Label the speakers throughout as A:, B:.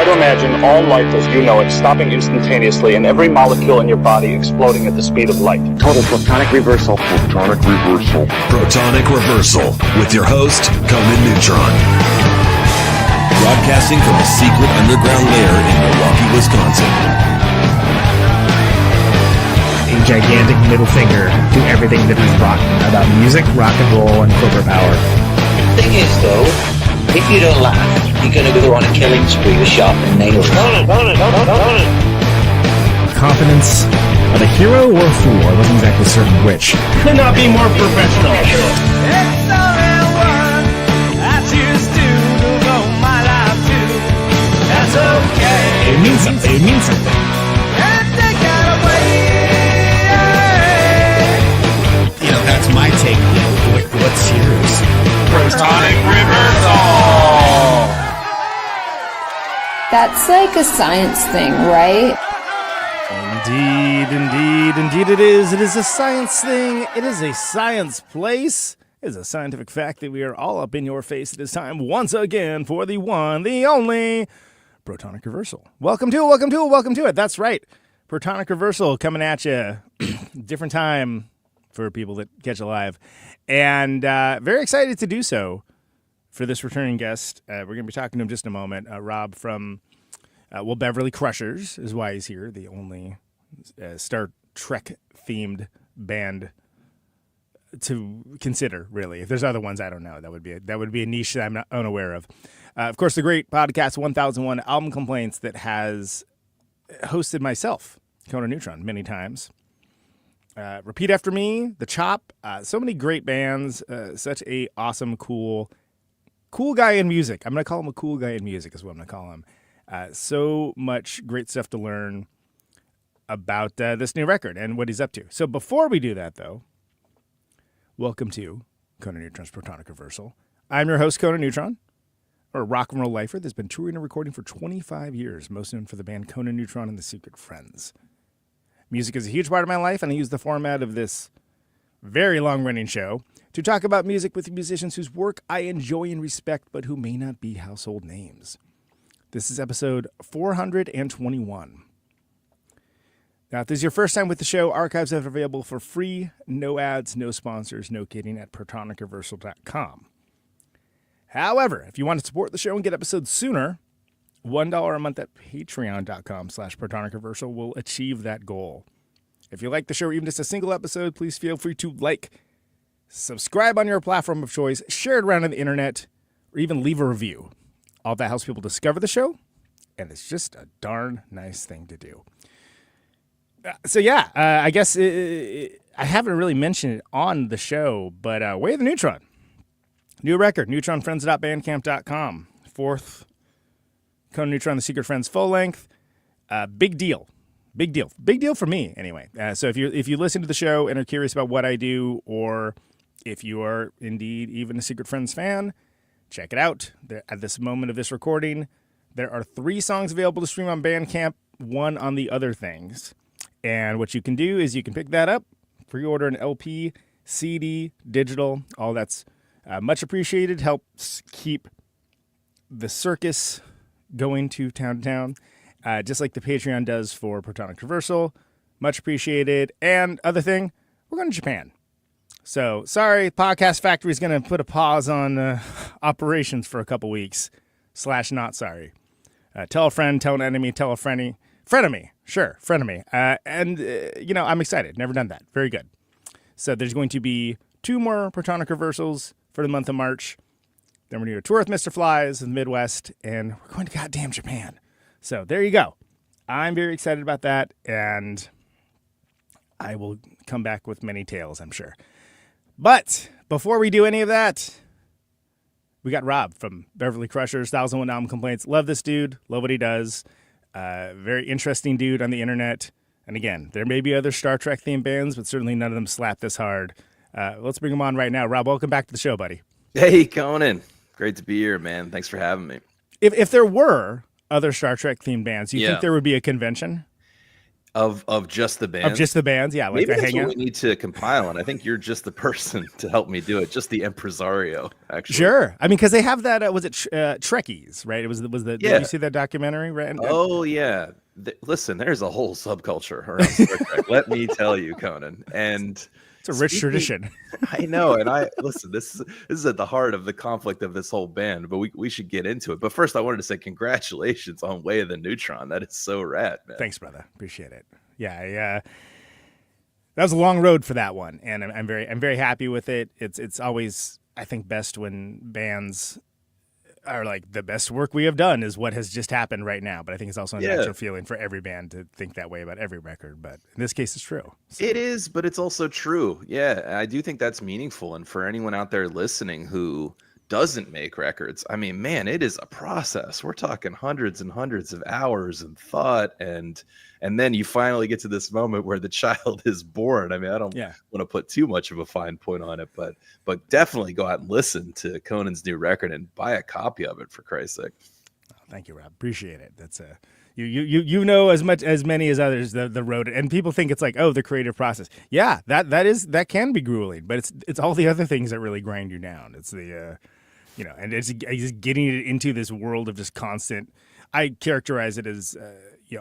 A: Try to imagine all life as you know it stopping instantaneously and every molecule in your body exploding at the speed of light.
B: Total protonic reversal.
C: Protonic reversal.
D: Protonic reversal with your host, Conan Neutron. Broadcasting from a secret underground lair in Milwaukee, Wisconsin.
E: A gigantic middle finger to everything that is rock about music, rock and roll, and corporate power.
F: The thing is, though, if you don't laugh, you're going to go on a killing spree with sharpened nails.
E: Confidence of a hero or a fool, I wasn't exactly certain which.
G: Could not be more professional.
H: It's only one I choose to devote my life to. That's okay.
E: It means something. It means something.
H: And take that away.
E: You know, that's my take. What's yours?
G: Protonic reversal.
I: That's like a science thing, right?
J: Indeed it is. It is a science thing. It is a science place. It is a scientific fact that we are all up in your face. It is time once again for the one, the only Protonic Reversal. Welcome to it. That's right. Protonic Reversal coming at you. Different time for people that catch a live. And very excited to do so for this returning guest. We're going to be talking to him just in a moment. Rob from, Beverly Crushers is why he's here. The only Star Trek-themed band to consider, really. If there's other ones, I don't know. That would be a niche that I'm not unaware of. Of course, the great podcast 1001 Album Complaints that has hosted myself, Conan Neutron, many times. Repeat After Me, The Chop, so many great bands, such a awesome, cool guy in music. I'm going to call him a cool guy in music is what I'm going to call him. So much great stuff to learn about this new record and what he's up to. So before we do that, though, welcome to Conan Neutron's Protonic Reversal. I'm your host, Conan Neutron, a rock and roll lifer that's been touring and recording for 25 years, most known for the band Conan Neutron and the Secret Friends. Music is a huge part of my life, and I use the format of this very long-running show to talk about music with musicians whose work I enjoy and respect, but who may not be household names. This is episode 421. Now, if this is your first time with the show, archives are available for free, no ads, no sponsors, no kidding, at protonicreversal.com. However, if you want to support the show and get episodes sooner, $1 a month at patreon.com/protonicreversal will achieve that goal. If you like the show or even just a single episode, please feel free to subscribe on your platform of choice, share it around on the internet, or even leave a review. All that helps people discover the show, and it's just a darn nice thing to do. I guess I haven't really mentioned it on the show, but Way of the Neutron. New record, neutronfriends.bandcamp.com. Fourth Conan Neutron, The Secret Friends full length. Big deal for me anyway. So if you listen to the show and are curious about what I do, or if you are indeed even a Secret Friends fan, check it out. At this moment of this recording, there are 3 songs available to stream on Bandcamp, 1 on the other things. And what you can do is you can pick that up, pre-order an LP, CD, digital, all that's much appreciated. Helps keep the circus going to town, just like the Patreon does for Protonic Reversal. Much appreciated. And other thing, we're going to Japan. So, sorry, Podcast Factory is going to put a pause on operations for a couple weeks. / not sorry. Tell a friend, tell an enemy, tell a frenemy. Frenemy. Sure, frenemy. I'm excited. Never done that. Very good. So there's going to be 2 more Protonic Reversals for the month of March. Then we're going to tour with Mr. Flies in the Midwest, and we're going to goddamn Japan. So there you go. I'm very excited about that, and I will come back with many tales, I'm sure. But before we do any of that, we got Rob from Beverly Crushers, 1001 Album Complaints. Love this dude. Love what he does. Very interesting dude on the internet. And again, there may be other Star Trek themed bands, but certainly none of them slap this hard. Let's bring him on right now. Rob, welcome back to the show, buddy.
K: Hey, Conan. Great to be here, man. Thanks for having me.
J: If there were other Star Trek themed bands, you think there would be a convention?
K: Of just the band.
J: Of just the bands, yeah. Like
K: Maybe
J: the
K: that's
J: hangout.
K: what we need to compile, and I think you're just the person to help me do it. Just the impresario, actually.
J: Sure. I mean, because they have that. Was it Trekkies? Right. It was the.
K: Yeah.
J: Did you see that documentary? Right.
K: Oh yeah. Listen, there's a whole subculture around Star Trek. Let me tell you, Conan. And
J: it's a rich tradition.
K: I know, and I listen. This is at the heart of the conflict of this whole band, but we should get into it. But first, I wanted to say congratulations on Way of the Neutron. That is so rad, man.
J: Thanks, brother. Appreciate it. Yeah, that was a long road for that one, and I'm very happy with it. It's always, I think, best when bands are like, the best work we have done is what has just happened right now. But I think it's also a natural feeling for every band to think that way about every record. But in this case, it's true. So.
K: It is, but it's also true. Yeah, I do think that's meaningful. And for anyone out there listening who doesn't make records, I mean, man, it is a process. We're talking hundreds and hundreds of hours and thought, and then you finally get to this moment where the child is born. I mean, I don't want to put too much of a fine point on it, but definitely go out and listen to Conan's new record and buy a copy of it, for Christ's sake.
J: Oh, thank you, Rob. Appreciate it. That's you know as many as others the road, and people think it's like, oh, the creative process. Yeah, that can be grueling, but it's all the other things that really grind you down. It's the and it's just getting it into this world of just constant. I characterize it as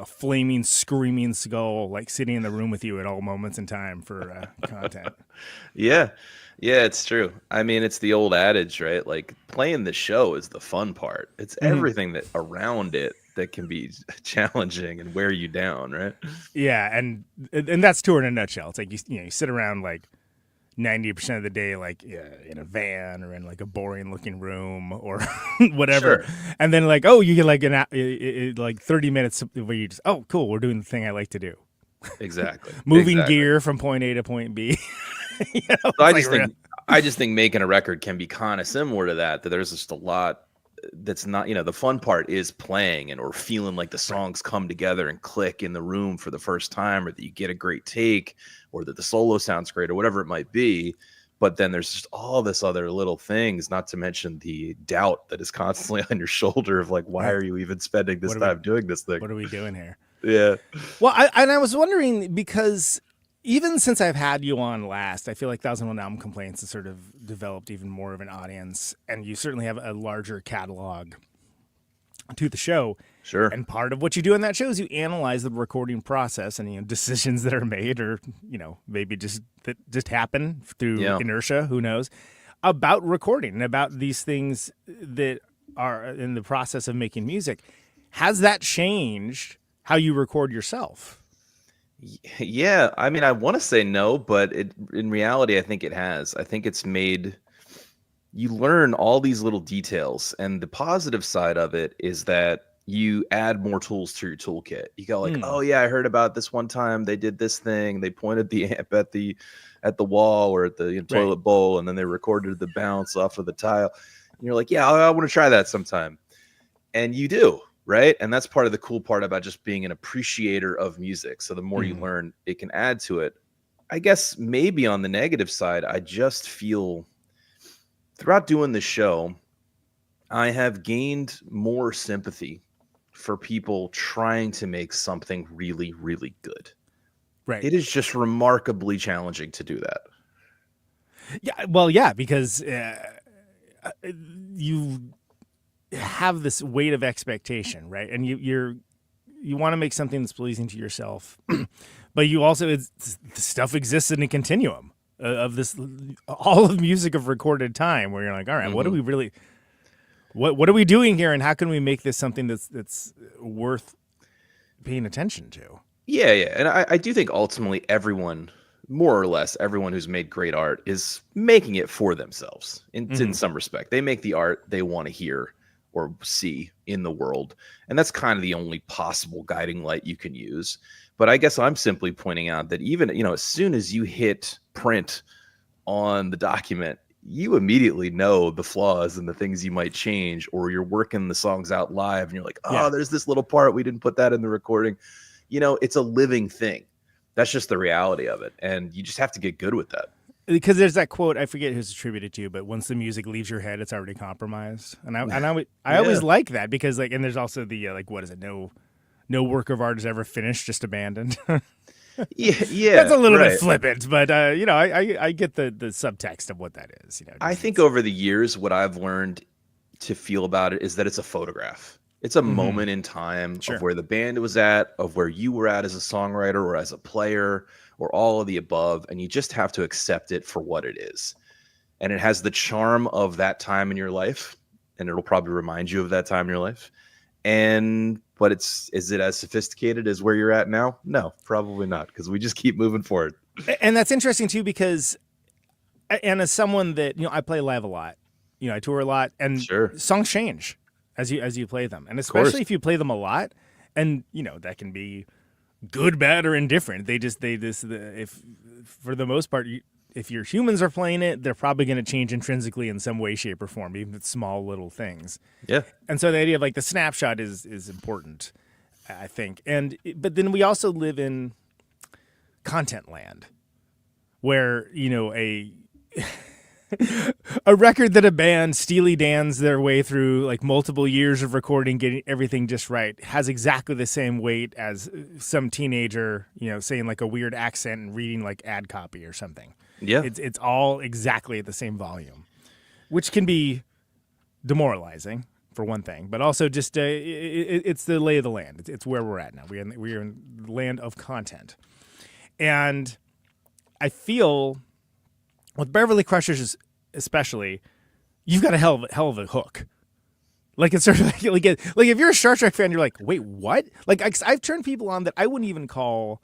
J: flaming, screaming skull, like sitting in the room with you at all moments in time for content.
K: Yeah, it's true. I mean, it's the old adage, right? Like, playing the show is the fun part. It's everything that around it that can be challenging and wear you down, right?
J: Yeah, and that's tour in a nutshell. It's like you sit around like 90% of the day, like in a van or in like a boring looking room or whatever. Sure. And then like, you get like like 30 minutes where you just, oh, cool, we're doing the thing I like to do.
K: Exactly.
J: Moving gear from point A to point B.
K: So I just think making a record can be kind of similar to that there's just a lot that's not, the fun part is playing or feeling like the songs come together and click in the room for the first time, or that you get a great take, or that the solo sounds great, or whatever it might be. But then there's just all this other little things, not to mention the doubt that is constantly on your shoulder of like, why are you even spending this time doing this thing?
J: What are we doing here?
K: Yeah.
J: Well, I was wondering, because even since I've had you on last, I feel like 1001 Album Complaints has sort of developed even more of an audience, and you certainly have a larger catalog to the show.
K: Sure.
J: And part of what you do in that show is you analyze the recording process and decisions that are made, or maybe just happen through inertia, who knows, about recording and about these things that are in the process of making music. Has that changed how you record yourself?
K: Yeah, I mean, I want to say no, but in reality, I think it has. I think it's made you learn all these little details, and the positive side of it is that you add more tools to your toolkit. You go like, oh yeah, I heard about this one time they did this thing. They pointed the amp at the wall or at the toilet bowl, and then they recorded the bounce off of the tile. And you're like, yeah, I want to try that sometime, and you do. Right. And that's part of the cool part about just being an appreciator of music. So the more you learn, it can add to it. I guess maybe on the negative side, I just feel throughout doing the show, I have gained more sympathy for people trying to make something really, really good.
J: Right.
K: It is just remarkably challenging to do that.
J: Yeah. Well, yeah, because you have this weight of expectation, right? And you want to make something that's pleasing to yourself, but you also, the stuff exists in a continuum of this, all of music of recorded time, where you're like, all right, what do we really, what are we doing here, and how can we make this something that's worth paying attention to? Yeah,
K: and I do think ultimately everyone, more or less everyone who's made great art, is making it for themselves in some respect. They make the art they want to hear or see in the world. And that's kind of the only possible guiding light you can use. But I guess I'm simply pointing out that even, as soon as you hit print on the document, you immediately know the flaws and the things you might change, or you're working the songs out live and you're like, there's this little part, we didn't put that in the recording. It's a living thing. That's just the reality of it. And you just have to get good with that.
J: Because there's that quote, I forget who's attributed to, but once the music leaves your head, it's already compromised. And I always like that, because and there's also the what is it? No no work of art is ever finished, just abandoned.
K: Yeah,
J: That's a little
K: right.
J: bit flippant, but I get the subtext of what that is.
K: I think over the years, what I've learned to feel about it is that it's a photograph. It's a moment in time of where the band was at, of where you were at as a songwriter or as a player, or all of the above, and you just have to accept it for what it is. And it has the charm of that time in your life, and it'll probably remind you of that time in your life. But is it as sophisticated as where you're at now? No, probably not, because we just keep moving forward.
J: And that's interesting too, because, and as someone that, I play live a lot, I tour a lot, and songs change as you play them, and especially if you play them a lot, and that can be good, bad, or indifferent. If for the most part, if your humans are playing it, they're probably going to change intrinsically in some way, shape, or form, even if it's small little things. Yeah. And so the idea of like the snapshot is important, I think. But then we also live in content land, where a record that a band Steely Dan's their way through like multiple years of recording, getting everything just right, has exactly the same weight as some teenager, saying like a weird accent and reading like ad copy or something. Yeah. It's all exactly at the same volume, which can be demoralizing for one thing, but also just it's the lay of the land. It's where we're at now. We're in the land of content. And I feel with Beverly Crushers especially, you've got a hell of a hook. Like it's sort of like if you're a Star Trek fan, you're like, wait, what? Like I've turned people on that I wouldn't even call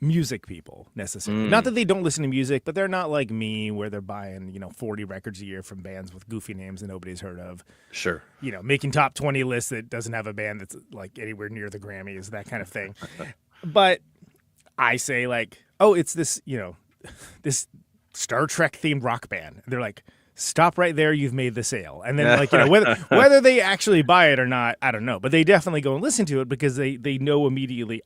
J: music people necessarily. Not that they don't listen to music, but they're not like me, where they're buying 40 records a year from bands with goofy names that nobody's heard of. Sure. Making top 20 lists that doesn't have a band that's like anywhere near the Grammys, that kind of thing. But I say like, oh, it's this this Star Trek themed rock band. And they're like, stop right there, you've made the sale. And then like whether they actually buy it or not, I don't know, but they definitely go and listen to it because they know immediately,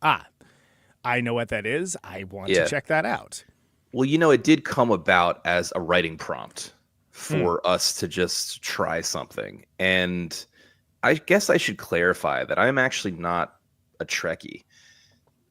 J: I know what that is. I want to check that out.
K: Well, it did come about as a writing prompt for us to just try something. And I guess I should clarify that I'm actually not a Trekkie.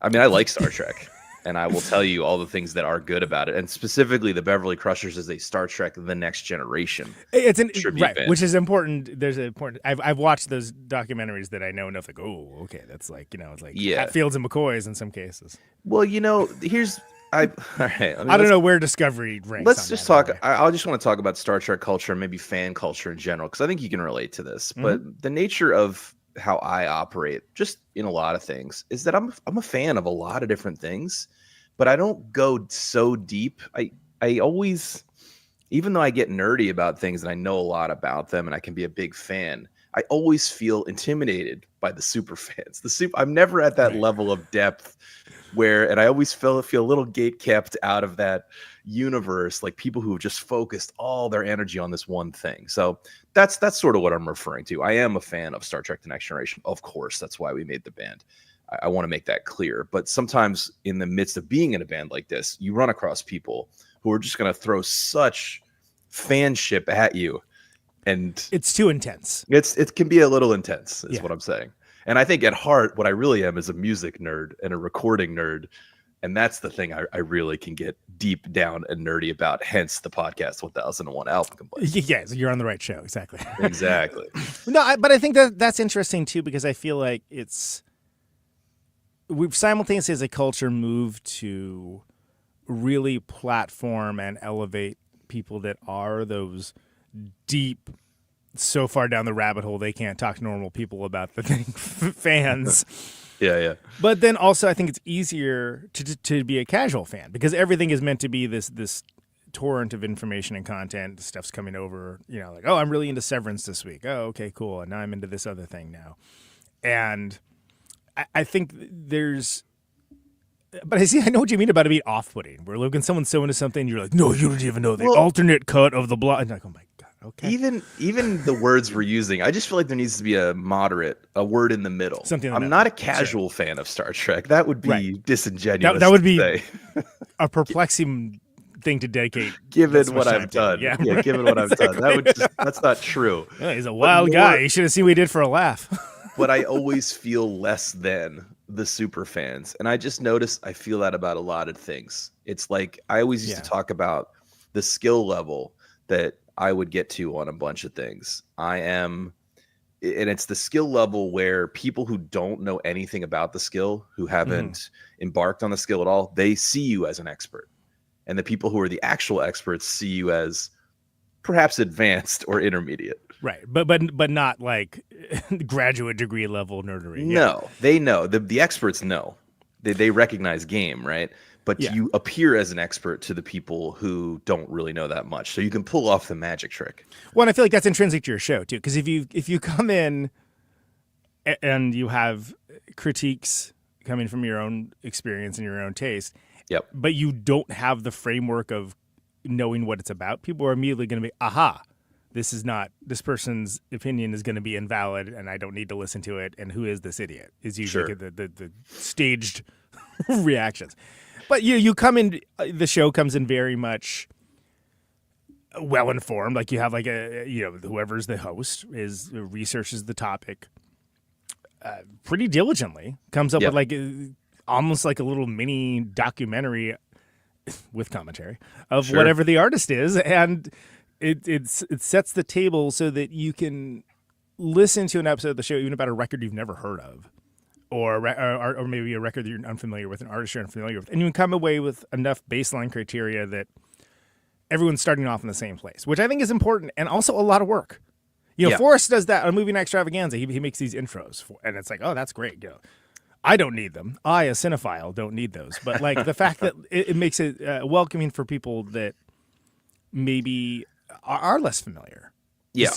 K: I mean, I like Star Trek, and I will tell you all the things that are good about it. And specifically, the Beverly Crushers is a Star Trek The Next Generation.
J: It's right, band. Which is important. There's an important. I've watched those documentaries that I know enough. Like, oh, okay, that's like it's like Hatfields and McCoys in some cases.
K: Well, here's all right.
J: I don't know where Discovery ranks.
K: Let's just talk. I just want to talk about Star Trek culture and maybe fan culture in general, because I think you can relate to this. But the nature of how I operate, just in a lot of things, is that I'm a fan of a lot of different things, but I don't go so deep. I always, even though I get nerdy about things and I know a lot about them and I can be a big fan, I always feel intimidated by the super fans. I'm never at that level of depth and I always feel a little gate kept out of that universe, like people who have just focused all their energy on this one thing. So that's sort of what I'm referring to. I am a fan of Star Trek The Next Generation. Of course, that's why we made the band. I want to make that clear. But sometimes in the midst of being in a band like this, you run across people who are just going to throw such fanship at you. And
J: it's too intense.
K: It can be a little intense, is what I'm saying. And I think at heart, what I really am is a music nerd and a recording nerd. And that's the thing I really can get deep down and nerdy about, hence the podcast 1001 album complete.
J: Yes, you're on the right show. Exactly.
K: Exactly.
J: But I think that's interesting too, because I feel like we've simultaneously as a culture moved to really platform and elevate people that are those deep, so far down the rabbit hole they can't talk to normal people about the thing, fans.
K: Yeah.
J: But then also I think it's easier to be a casual fan, because everything is meant to be this torrent of information and content. Stuff's coming over, like, oh, I'm really into Severance this week. Oh, okay, cool. And now I'm into this other thing now. And I think but I know what you mean about it being off-putting, where when someone's so into something, you're like, no, you don't even know the alternate cut of the blog. And like, oh my God, okay.
K: Even the words we're using, I just feel like there needs to be a word in the middle. I'm not a casual fan of Star Trek. That would be disingenuous.
J: That would be a perplexing thing to dedicate.
K: Given what I've done. Yeah, given what I've done. That's not true.
J: Yeah, he's a wild guy. You should have seen what he did for a laugh.
K: but I always feel less than the super fans. And I just notice I feel that about a lot of things. It's like I always used to talk about the skill level that I would get to on a bunch of things. And it's the skill level where people who don't know anything about the skill, who haven't embarked on the skill at all, they see you as an expert. And the people who are the actual experts see you as perhaps advanced or intermediate.
J: Right. But not like graduate degree level nerdery.
K: No, they know. The experts know. They recognize game, right? But you appear as an expert to the people who don't really know that much. So you can pull off the magic trick.
J: Well, and I feel like that's intrinsic to your show too. Because if you come in and you have critiques coming from your own experience and your own taste, but you don't have the framework of knowing what it's about, people are immediately going to be, aha, this person's opinion is going to be invalid and I don't need to listen to it. And who is this idiot? Is usually the staged reactions. But you come in, the show comes in very much well-informed. Like you have like whoever's the host researches the topic pretty diligently, comes up with like almost like a little mini documentary with commentary of whatever the artist is. And it sets the table so that you can listen to an episode of the show, even about a record you've never heard of, or maybe a record that you're unfamiliar with, an artist you're unfamiliar with, and you can come away with enough baseline criteria that everyone's starting off in the same place, which I think is important and also a lot of work. Forrest does that on Movie Night Extravaganza. He makes these intros, and it's like, oh, that's great. I don't need them. I, a cinephile, don't need those. But like the fact that it makes it welcoming for people that maybe are less familiar.
K: Yeah.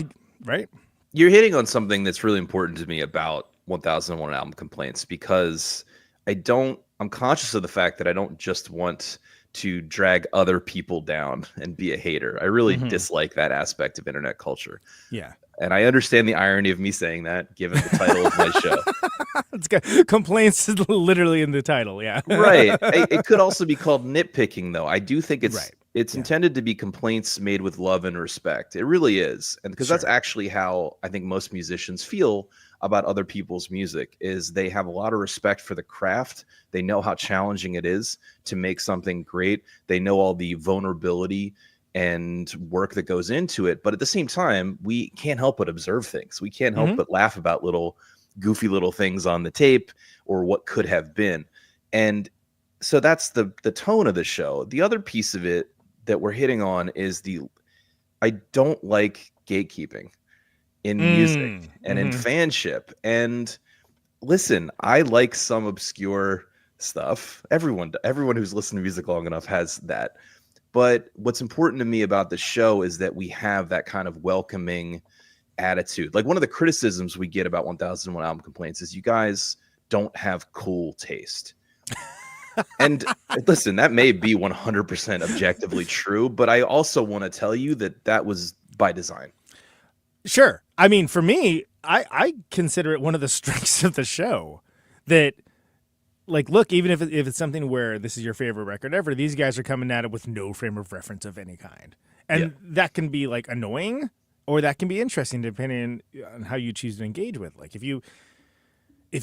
J: Right?
K: You're hitting on something that's really important to me about 1001 Album Complaints, because I'm conscious of the fact that I don't just want to drag other people down and be a hater. I really dislike that aspect of internet culture.
J: Yeah.
K: And I understand the irony of me saying that, given the title of my show.
J: It's got complaints literally in the title, yeah.
K: Right. It could also be called nitpicking, though. I do think it's intended to be complaints made with love and respect. It really is. And because that's actually how I think most musicians feel about other people's music, is they have a lot of respect for the craft. They know how challenging it is to make something great. They know all the vulnerability and work that goes into it. But at the same time, we can't help but observe things. We can't help but laugh about little goofy little things on the tape or what could have been. And so that's the tone of the show. The other piece of it that we're hitting on is I don't like gatekeeping in music and in fanship. And listen, I like some obscure stuff. Everyone who's listened to music long enough has that. But what's important to me about the show is that we have that kind of welcoming attitude. Like one of the criticisms we get about 1001 Album Complaints is you guys don't have cool taste. And listen, that may be 100% objectively true, but I also want to tell you that was by design.
J: Sure. I mean, for me, I consider it one of the strengths of the show that, like, look, even if it's something where this is your favorite record ever, these guys are coming at it with no frame of reference of any kind. And that can be, like, annoying, or that can be interesting depending on how you choose to engage with. Like, if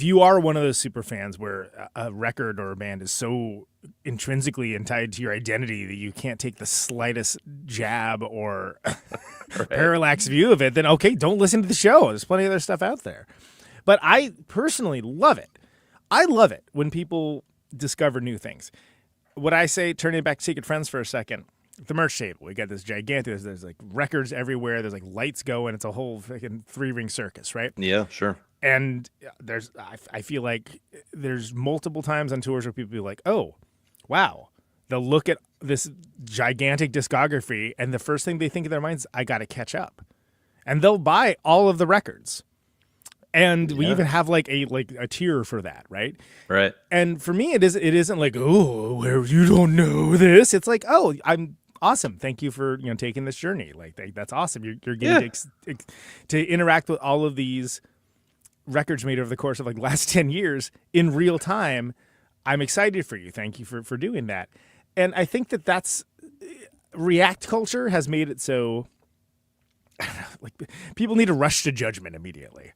J: you are one of those super fans where a record or a band is so intrinsically tied to your identity that you can't take the slightest jab or parallax view of it, then okay, don't listen to the show. There's plenty of other stuff out there. But I personally love it. I love it when people discover new things. What I say, turning it back to Secret Friends for a second, the merch table, we got this gigantic, there's like records everywhere, there's like lights going, it's a whole freaking 3-ring circus, right?
K: Yeah, sure.
J: And I feel like there's multiple times on tours where people be like, oh, wow, they'll look at this gigantic discography and the first thing they think in their minds is, I got to catch up. And they'll buy all of the records. And we even have like a tier for that, right?
K: Right.
J: And for me, it isn't like, oh, where you don't know this. It's like, oh, I'm awesome. Thank you for taking this journey. Like that's awesome. You're getting to interact with all of these records made over the course of like the last 10 years in real time. I'm excited for you. Thank you for doing that. And I think that's React culture has made it so like people need to rush to judgment immediately.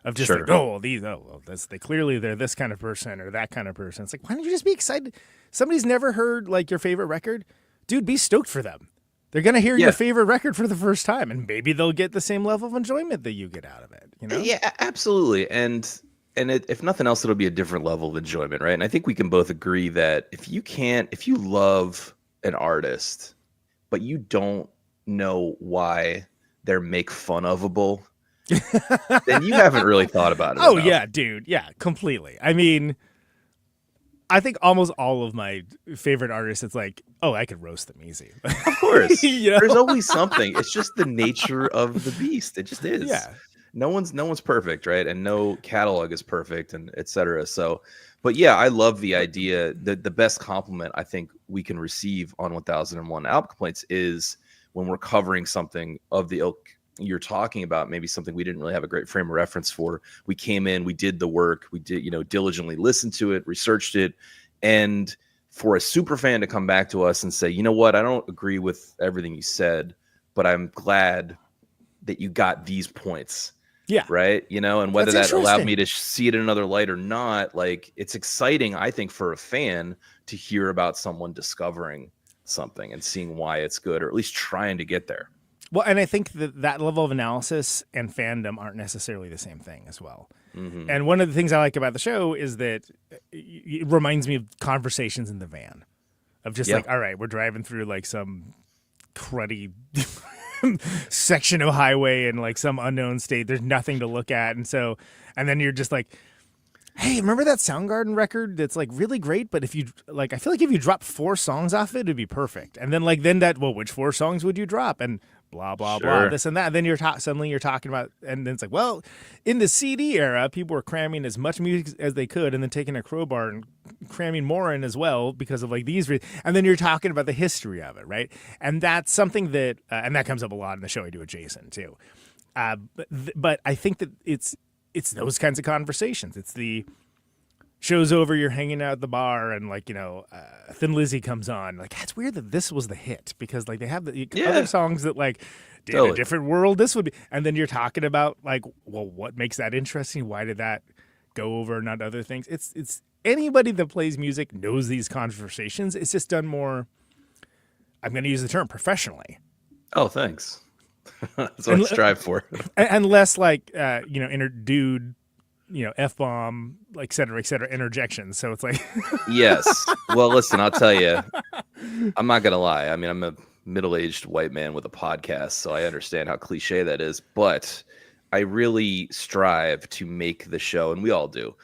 J: of just
K: Sure.
J: like, oh, they're this kind of person or that kind of person. It's like, why don't you just be excited? Somebody's never heard like your favorite record, dude. Be stoked for them. They're gonna hear your favorite record for the first time, and maybe they'll get the same level of enjoyment that you get out of it. You know?
K: Yeah, absolutely. And if nothing else, it'll be a different level of enjoyment, right? And I think we can both agree that if you love an artist, but you don't know why they're make fun ofable, then you haven't really thought about it.
J: Oh
K: enough.
J: yeah, dude. Yeah, completely. I mean, I think almost all of my favorite artists, it's like, oh, I could roast them easy.
K: Of course.
J: You know?
K: There's always something. It's just the nature of the beast. It just is.
J: Yeah.
K: No one's perfect, right? And no catalog is perfect, and etc. So, but yeah, I love the idea that the best compliment I think we can receive on 1001 Album Complaints is when we're covering something of the ilk you're talking about, maybe something we didn't really have a great frame of reference for. We came in, we did the work, we did, diligently listened to it, researched it, and for a super fan to come back to us and say, you know what, I don't agree with everything you said, but I'm glad that you got these points.
J: Yeah.
K: Right. And whether
J: That's
K: that allowed
J: interesting.
K: me to see it in another light or not, like, it's exciting, I think, for a fan to hear about someone discovering something and seeing why it's good, or at least trying to get there.
J: Well, and I think that level of analysis and fandom aren't necessarily the same thing as well.
K: Mm-hmm.
J: And one of the things I like about the show is that it reminds me of conversations in the van of just like, all right, we're driving through like some cruddy section of highway in like some unknown state. There's nothing to look at. And then you're just like, hey, remember that Soundgarden record that's like really great, but if you like, I feel like if you drop 4 songs off it, it'd be perfect. And then which 4 songs would you drop? And blah, blah, blah, this and that. And then suddenly you're talking about, and then it's like, well, in the CD era, people were cramming as much music as they could and then taking a crowbar and cramming more in as well because of like these. And then you're talking about the history of it, right? And that's something that, and that comes up a lot in the show I do with Jason too. But I think that it's those kinds of conversations. It's the show's over, you're hanging out at the bar, and like, Thin Lizzy comes on. Like, it's weird that this was the hit because like they have the other songs that like in a different world this would be, and then you're talking about like, well, what makes that interesting? Why did that go over, not other things? It's anybody that plays music knows these conversations. It's just done more. I'm going to use the term professionally.
K: Oh, thanks. That's what I strive for.
J: And less like, inner dude, F-bomb, like, et cetera, interjections. So it's like.
K: Yes. Well, listen, I'll tell you, I'm not going to lie. I mean, I'm a middle-aged white man with a podcast, so I understand how cliche that is. But I really strive to make the show, and we all do,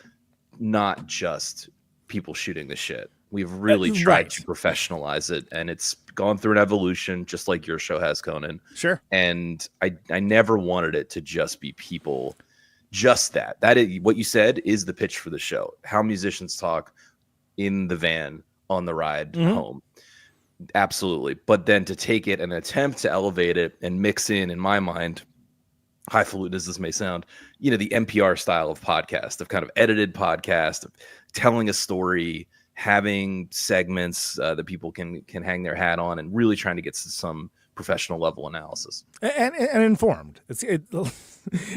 K: not just people shooting the shit. We've really tried to professionalize it, and it's gone through an evolution, just like your show has, Conan.
J: Sure.
K: And I never wanted it to just be people, just that. That is what you said is the pitch for the show. How musicians talk in the van on the ride home. Absolutely. But then to take it and attempt to elevate it and mix in my mind, highfalutin as this may sound, the NPR style of podcast, of kind of edited podcast, of telling a story, having segments that people can hang their hat on, and really trying to get to some professional level analysis
J: and informed.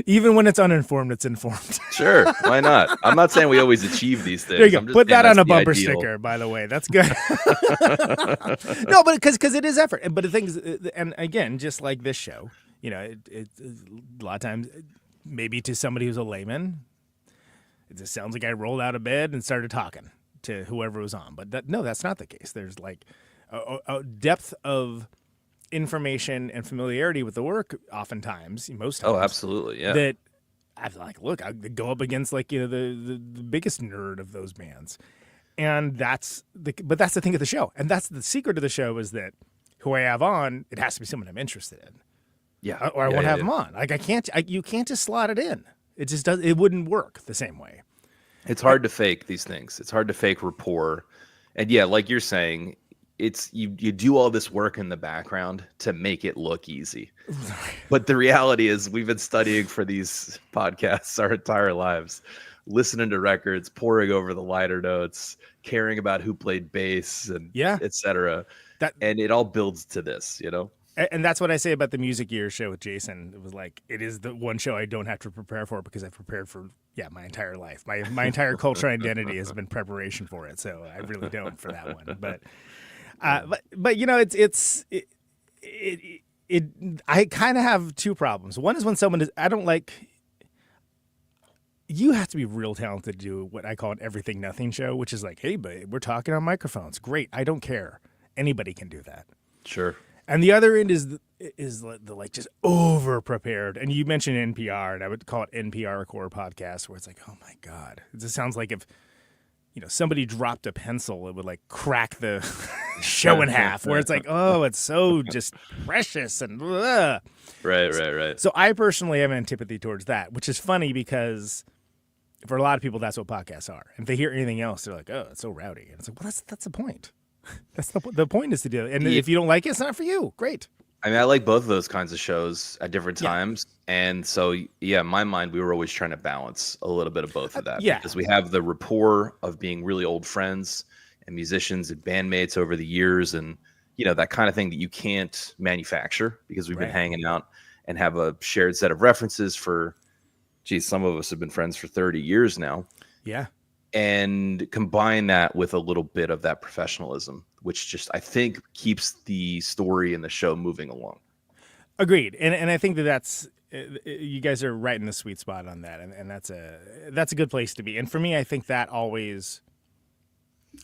J: Even when it's uninformed, it's informed.
K: Sure, why not? I'm not saying we always achieve these things.
J: There you go. Put that on a bumper
K: ideal
J: sticker, by the way. That's good. No, but because it is effort. But the thing is, and again, just like this show, it a lot of times, maybe to somebody who's a layman, it just sounds like I rolled out of bed and started talking to whoever was on. But that's not the case. There's like a depth of information and familiarity with the work most times.
K: Oh, absolutely. Yeah.
J: That I've like, look, I go up against like, the biggest nerd of those bands. And that's the thing of the show. And that's the secret of the show, is that who I have on, it has to be someone I'm interested in.
K: Yeah.
J: Or I won't have them on. Like you can't just slot it in. It just it wouldn't work the same way.
K: It's hard to fake these things. It's hard to fake rapport. And yeah, like you're saying, it's you do all this work in the background to make it look easy. But the reality is, we've been studying for these podcasts our entire lives, listening to records, poring over the liner notes, caring about who played bass and et cetera. And it all builds to this,
J: And that's what I say about the Music Year show with Jason. It was like, it is the one show I don't have to prepare for because I've prepared for, my entire life. My entire culture identity has been preparation for it. So I really don't for that one. But I kind of have two problems. One is when someone is, I don't like, you have to be real talented to do what I call an everything nothing show, which is like, hey, babe, we're talking on microphones. Great. I don't care. Anybody can do that.
K: Sure.
J: And the other end is the like just over prepared. And you mentioned NPR, and I would call it NPR core podcast, where it's like, oh my God, it just sounds like if somebody dropped a pencil, it would like crack the show in half. Where it's like, oh, it's so just precious and ugh.
K: Right.
J: So I personally have an antipathy towards that, which is funny because for a lot of people, that's what podcasts are. And if they hear anything else, they're like, oh, it's so rowdy. And it's like, well, that's the point. That's the point is to do it. And if you don't like it, it's not for you. Great.
K: I mean, I like both of those kinds of shows at different times. And so, in my mind, we were always trying to balance a little bit of both of that. Because we have the rapport of being really old friends and musicians and bandmates over the years and, that kind of thing that you can't manufacture because we've been hanging out and have a shared set of references for, some of us have been friends for 30 years now.
J: Yeah.
K: And combine that with a little bit of that professionalism, which just I think keeps the story and the show moving along.
J: Agreed, and I think that's you guys are right in the sweet spot on that, and that's a good place to be. And for me, I think that always,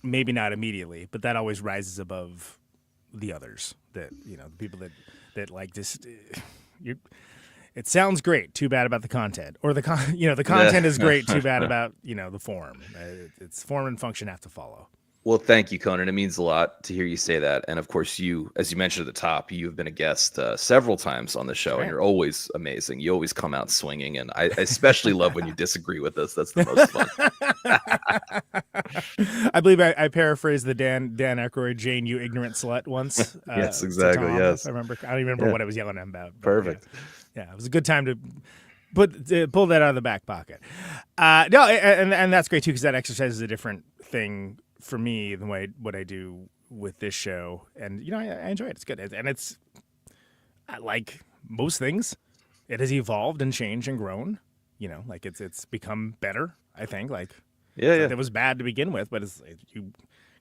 J: maybe not immediately, but that always rises above the others. That the people that like this. It sounds great. Too bad about the content, or the content is great. Too bad about the form. It's form and function have to follow.
K: Well, thank you, Conan. It means a lot to hear you say that. And of course, you, as you mentioned at the top, you have been a guest several times on the show, and you're always amazing. You always come out swinging, and I especially love when you disagree with us. That's the most fun.
J: I believe I paraphrased the Dan Aykroyd, Jane, you ignorant slut once.
K: Yes, exactly.
J: Yes, I remember. I don't even remember what I was yelling at him about.
K: Perfect.
J: Yeah, it was a good time to pull that out of the back pocket. No, and that's great too, because that exercise is a different thing for me than what I do with this show, and I enjoy it. It's good, and it's like most things, it has evolved and changed and grown. Like it's become better. I think it was bad to begin with, but you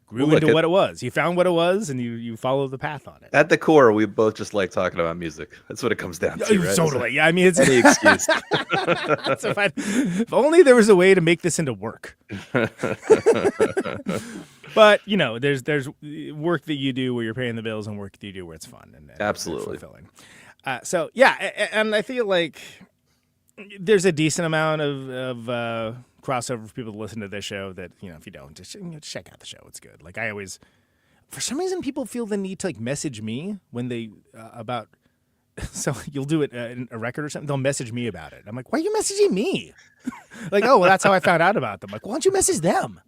J: grew into what it was. You found what it was, and you follow the path on it.
K: At the core, we both just like talking about music. That's what it comes down to, right?
J: Totally. Yeah, I mean, it's
K: any excuse.
J: So if only there was a way to make this into work. But there's work that you do where you're paying the bills, and work that you do where it's fun and
K: absolutely
J: fulfilling. So yeah, and I feel like there's a decent amount of crossover for people to listen to this show that, if you don't, just check out the show. It's good. Like I always, for some reason, people feel the need to message me when they about, so you'll do it in a record or something. They'll message me about it. I'm like, why are you messaging me? Oh, well, that's how I found out about them. Like, why don't you message them?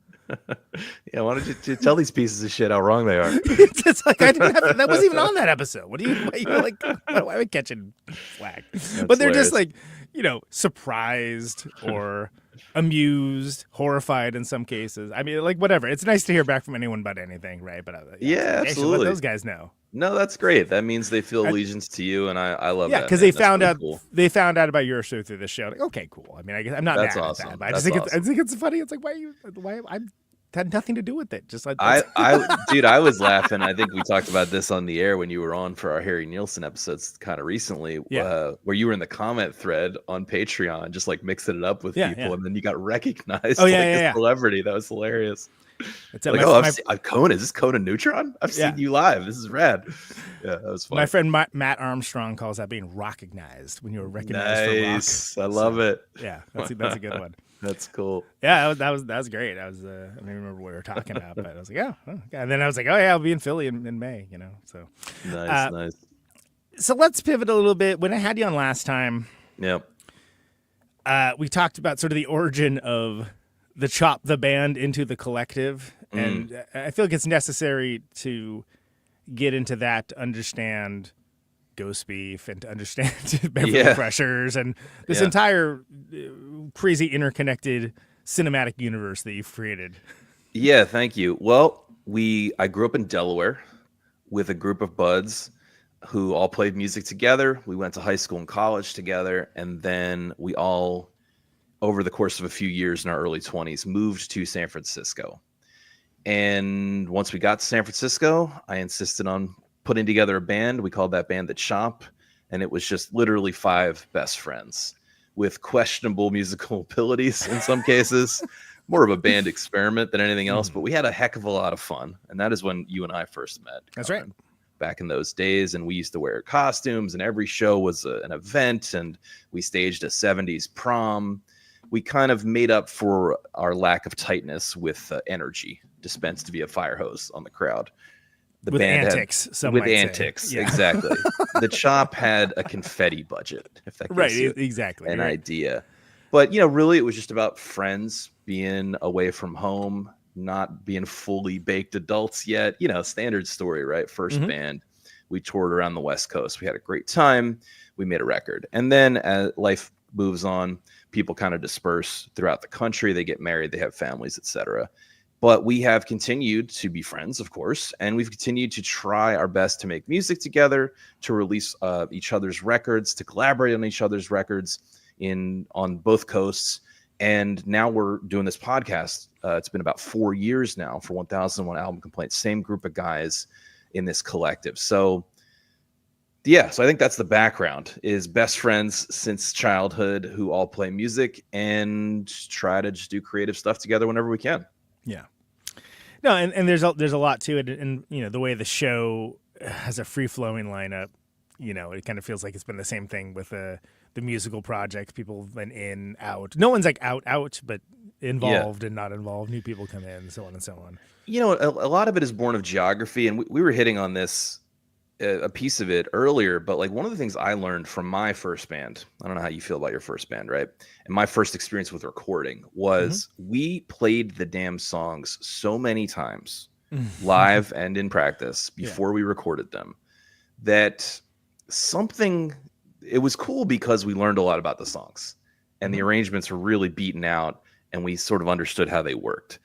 K: Yeah, why don't you tell these pieces of shit how wrong they are?
J: It's like I didn't have that wasn't even on that episode. Why are we catching flag? But they're
K: hilarious.
J: Just surprised or amused, horrified in some cases. I mean, whatever. It's nice to hear back from anyone about anything, right? But
K: absolutely.
J: Let those guys know.
K: No, that's great. That means they feel allegiance to you, and I love that.
J: Yeah, because they found out they found out about your show through the show. Like, okay, cool. I mean, I guess I'm not
K: that's
J: mad
K: awesome.
J: at that, but I think it's funny. It's like why I had nothing to do with it. Just like
K: dude, I was laughing. I think we talked about this on the air when you were on for our Harry Nielsen episodes kind of recently, where you were in the comment thread on Patreon, just mixing it up with people, and then you got recognized a celebrity. That was hilarious.
J: It's
K: Conan, is this Conan Neutron? I've seen you live. This is rad. Yeah, that was fun.
J: My friend Matt Armstrong calls that being recognized, when you were recognized for rock.
K: I love it.
J: Yeah, that's a good one.
K: That's cool.
J: Yeah, that was great. I don't even remember what we were talking about, but I was like, and then I was like, I'll be in Philly in May. So
K: nice.
J: So let's pivot a little bit. When I had you on last time, we talked about sort of the origin of the band into the collective, and I feel like it's necessary to get into that to understand Ghost Beef and to understand Beverly Crushers and this entire crazy interconnected cinematic universe that you've created.
K: Yeah, thank you. Well, I grew up in Delaware with a group of buds. who all played music together. We went to high school and college together, and then we all, over the course of a few years in our early 20s, moved to San Francisco. And once we got to San Francisco, I insisted on putting together a band. We called that band The Chop, and it was just literally 5 best friends with questionable musical abilities in some cases, more of a band experiment than anything else, but we had a heck of a lot of fun. And that is when you and I first met.
J: That's right.
K: Back in those days, and we used to wear costumes, and every show was an event, and we staged a 70s prom. We kind of made up for our lack of tightness with energy dispensed via fire hose on the crowd. The
J: with
K: band
J: antics,
K: with antics,
J: yeah.
K: Exactly. The Chop had a confetti budget, if that gives you
J: exactly
K: an
J: right.
K: idea. But really, it was just about friends being away from home, not being fully baked adults yet. Standard story, right? First band, we toured around the West Coast. We had a great time. We made a record, and then as life moves on, people kind of disperse throughout the country. They get married, they have families, etc. But we have continued to be friends, of course, and we've continued to try our best to make music together, to release each other's records, to collaborate on each other's records on both coasts. And now we're doing this podcast. It's been about 4 years now for 1001 Album Complaints, same group of guys in this collective. So I think that's the background, is best friends since childhood who all play music and try to just do creative stuff together whenever we can.
J: Yeah. No, and there's a lot to it, and the way the show has a free flowing lineup, it kind of feels like it's been the same thing with the musical project. People have been in, out. No one's like out, but involved and not involved. New people come in, so on and so on.
K: A lot of it is born of geography, and we were hitting on this, a piece of it earlier, but like one of the things I learned from my first band, I don't know how you feel about your first band, right? And my first experience with recording was we played the damn songs so many times, live and in practice, before we recorded them, that it was cool because we learned a lot about the songs, and the arrangements were really beaten out, and we sort of understood how they worked.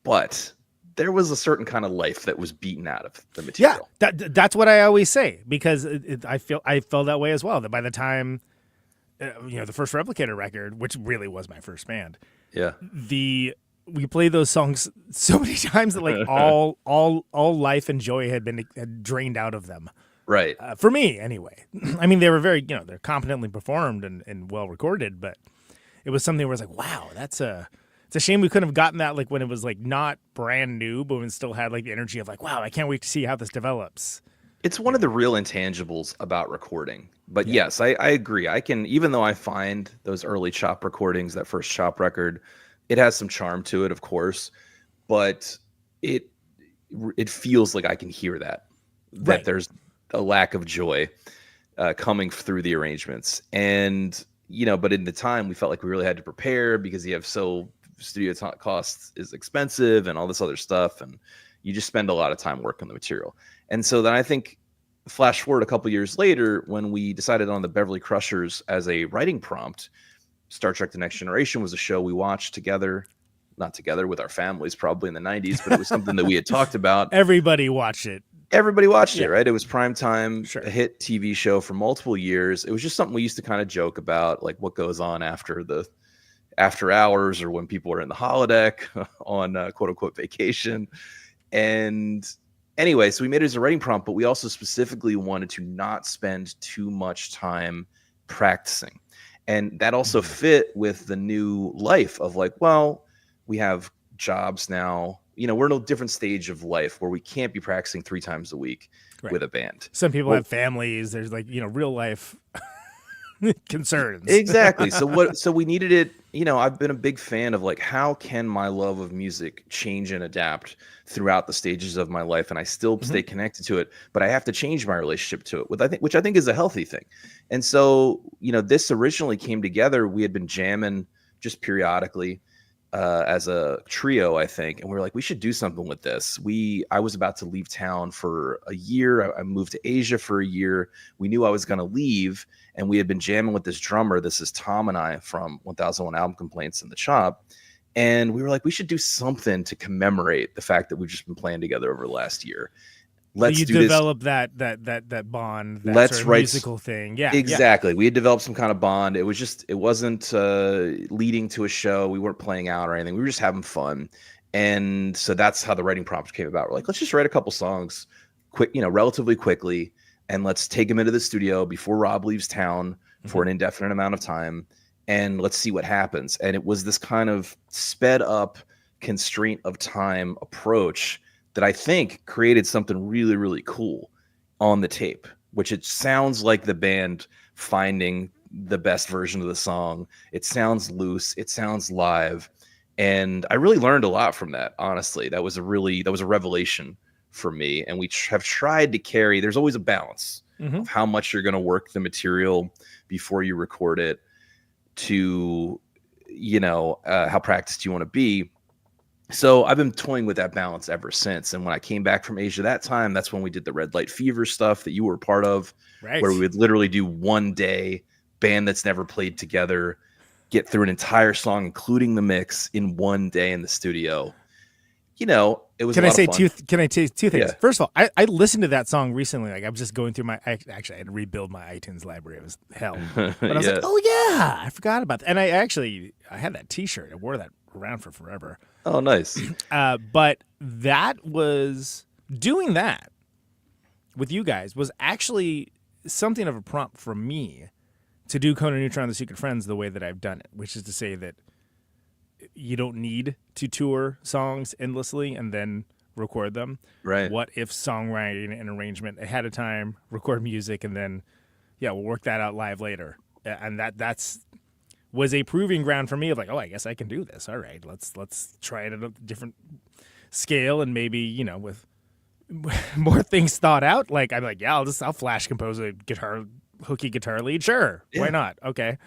K: But there was a certain kind of life that was beaten out of the material.
J: Yeah, that's what I always say, because I felt that way as well. That by the time, the first Replicator record, which really was my first band, we played those songs so many times that like all life and joy had drained out of them.
K: Right.
J: For me, anyway. I mean, they were very, they're competently performed and well recorded, but it was something where it's like, wow, it's a shame we couldn't have gotten that like when it was like not brand new, but when it still had like the energy of like, wow, I can't wait to see how this develops.
K: It's one of the real intangibles about recording. But yes, I agree. Even though I find those early Chop recordings, that first Chop record, it has some charm to it, of course, but it feels like I can hear that there's a lack of joy coming through the arrangements. And, but in the time we felt like we really had to prepare, because you have studio costs is expensive and all this other stuff, and you just spend a lot of time working on the material. And so then I think, flash forward a couple years later, when we decided on the Beverly Crushers as a writing prompt, Star Trek The Next Generation was a show we watched together, not together with our families probably in the 90s, but it was something that we had talked about.
J: Everybody watched it,
K: right? It was prime time,
J: sure.
K: A hit TV show for multiple years. It was just something we used to kind of joke about, like what goes on after hours, or when people are in the holodeck on quote unquote vacation. And anyway, so we made it as a writing prompt, but we also specifically wanted to not spend too much time practicing. And that also fit with the new life of like, well, we have jobs now, we're in a different stage of life where we can't be practicing 3 times a week with a band.
J: Some people have families. There's like, real life concerns.
K: Exactly. So we needed it. I've been a big fan of like, how can my love of music change and adapt throughout the stages of my life, and I still stay connected to it, but I have to change my relationship to it, which I think is a healthy thing. And so, this originally came together. We had been jamming just periodically as a trio, I think, and we were like, we should do something with this. I was about to leave town for a year. I moved to Asia for a year. We knew I was going to leave, and we had been jamming with this drummer. This is Tom and I from 1001 Album Complaints and The Chop. And we were like, we should do something to commemorate the fact that we've just been playing together over the last year. let's
J: you
K: do this.
J: develop that bond, that
K: Let's
J: sort of
K: write
J: musical thing. Yeah,
K: exactly. We had developed some kind of bond. It wasn't leading to a show. We weren't playing out or anything. We were just having fun. And so that's how the writing prompt came about. We're like, let's just write a couple songs relatively quickly, and let's take them into the studio before Rob leaves town for an indefinite amount of time, and let's see what happens. And it was this kind of sped up constraint of time approach that I think created something really, really cool on the tape, which it sounds like the band finding the best version of the song. It sounds loose. It sounds live. And I really learned a lot from that, honestly. That was a revelation for me. And we have tried to carry, there's always a balance of how much you're going to work the material before you record it to, how practiced you want to be. So I've been toying with that balance ever since. And when I came back from Asia that time, that's when we did the Red Light Fever stuff that you were part of,
J: right,
K: where we would literally do one day, band that's never played together, get through an entire song, including the mix, in one day in the studio. It was. Can I say two
J: things?
K: Yeah.
J: First of all, I listened to that song recently. Like I was just going through I had to rebuild my iTunes library. It was hell. But I was like, oh yeah, I forgot about that. And I had that T-shirt. I wore that around for forever.
K: Oh, nice.
J: But that was doing that with you guys was actually something of a prompt for me to do Conan, Neutron, The Secret Friends the way that I've done it, which is to say that you don't need to tour songs endlessly and then record them.
K: Right.
J: What if songwriting and arrangement ahead of time, record music, and then, we'll work that out live later. And that's was a proving ground for me of like, oh, I guess I can do this. All right, let's try it at a different scale and maybe, with more things thought out. Like I'm like, I'll flash compose a hooky guitar lead. Sure. Yeah. Why not? Okay.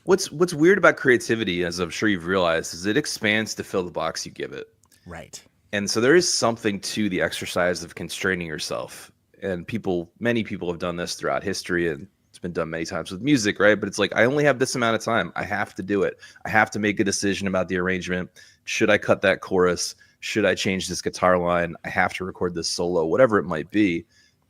K: What's weird about creativity, as I'm sure you've realized, is it expands to fill the box you give it.
J: Right.
K: And so there is something to the exercise of constraining yourself. And many people have done this throughout history, and it's been done many times with music, right? But it's like, I only have this amount of time. I have to do it. I have to make a decision about the arrangement. Should I cut that chorus? Should I change this guitar line? I have to record this solo, whatever it might be.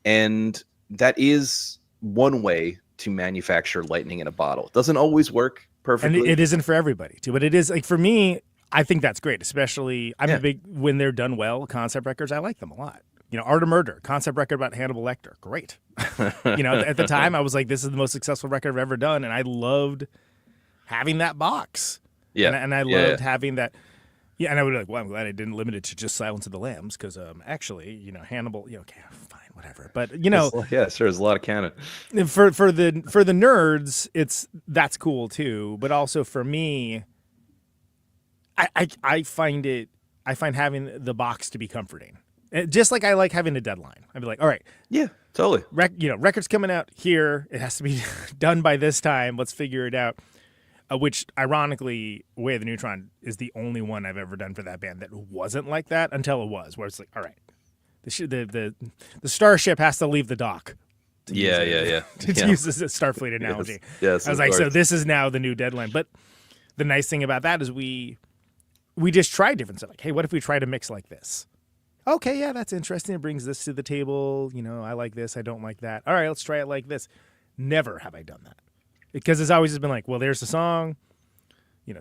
K: And that is one way to manufacture lightning in a bottle. It doesn't always work perfectly.
J: And it isn't for everybody too, but it is like for me, I think that's great. Especially I'm a big, when they're done well, concept records, I like them a lot. Art of Murder, concept record about Hannibal Lecter. Great. At the time I was like, this is the most successful record I've ever done. And I loved having that box.
K: Yeah.
J: And I loved having that. Yeah. And I would be like, well, I'm glad I didn't limit it to just Silence of the Lambs. Cause actually, Hannibal, okay, fine, whatever. But
K: yeah, sure. There's a lot of canon.
J: For the nerds, that's cool too. But also for me, I find having the box to be comforting. Just like I like having a deadline. I'd be like, all right.
K: Yeah, totally.
J: Record's coming out here. It has to be done by this time. Let's figure it out. Which, ironically, Way of the Neutron is the only one I've ever done for that band that wasn't like that until it was, where it's like, all right, the starship has to leave the dock. To use this Starfleet analogy.
K: Yes,
J: I was like, so this is now the new deadline. But the nice thing about that is we just try different stuff. Like, hey, what if we try to mix like this? Okay, yeah, that's interesting. It brings this to the table. I like this. I don't like that. All right, let's try it like this. Never have I done that. Because it's always just been like, well, there's the song.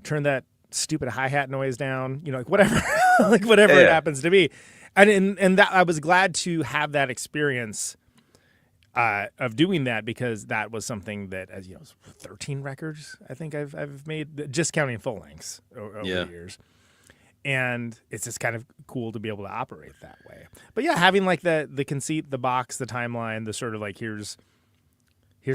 J: Turn that stupid hi-hat noise down. Like whatever, whatever it happens to be. And that I was glad to have that experience of doing that, because that was something that, as 13 records I think I've made, just counting full lengths over the years. And it's just kind of cool to be able to operate that way. But yeah, having like the conceit, the box, the timeline, the sort of like here's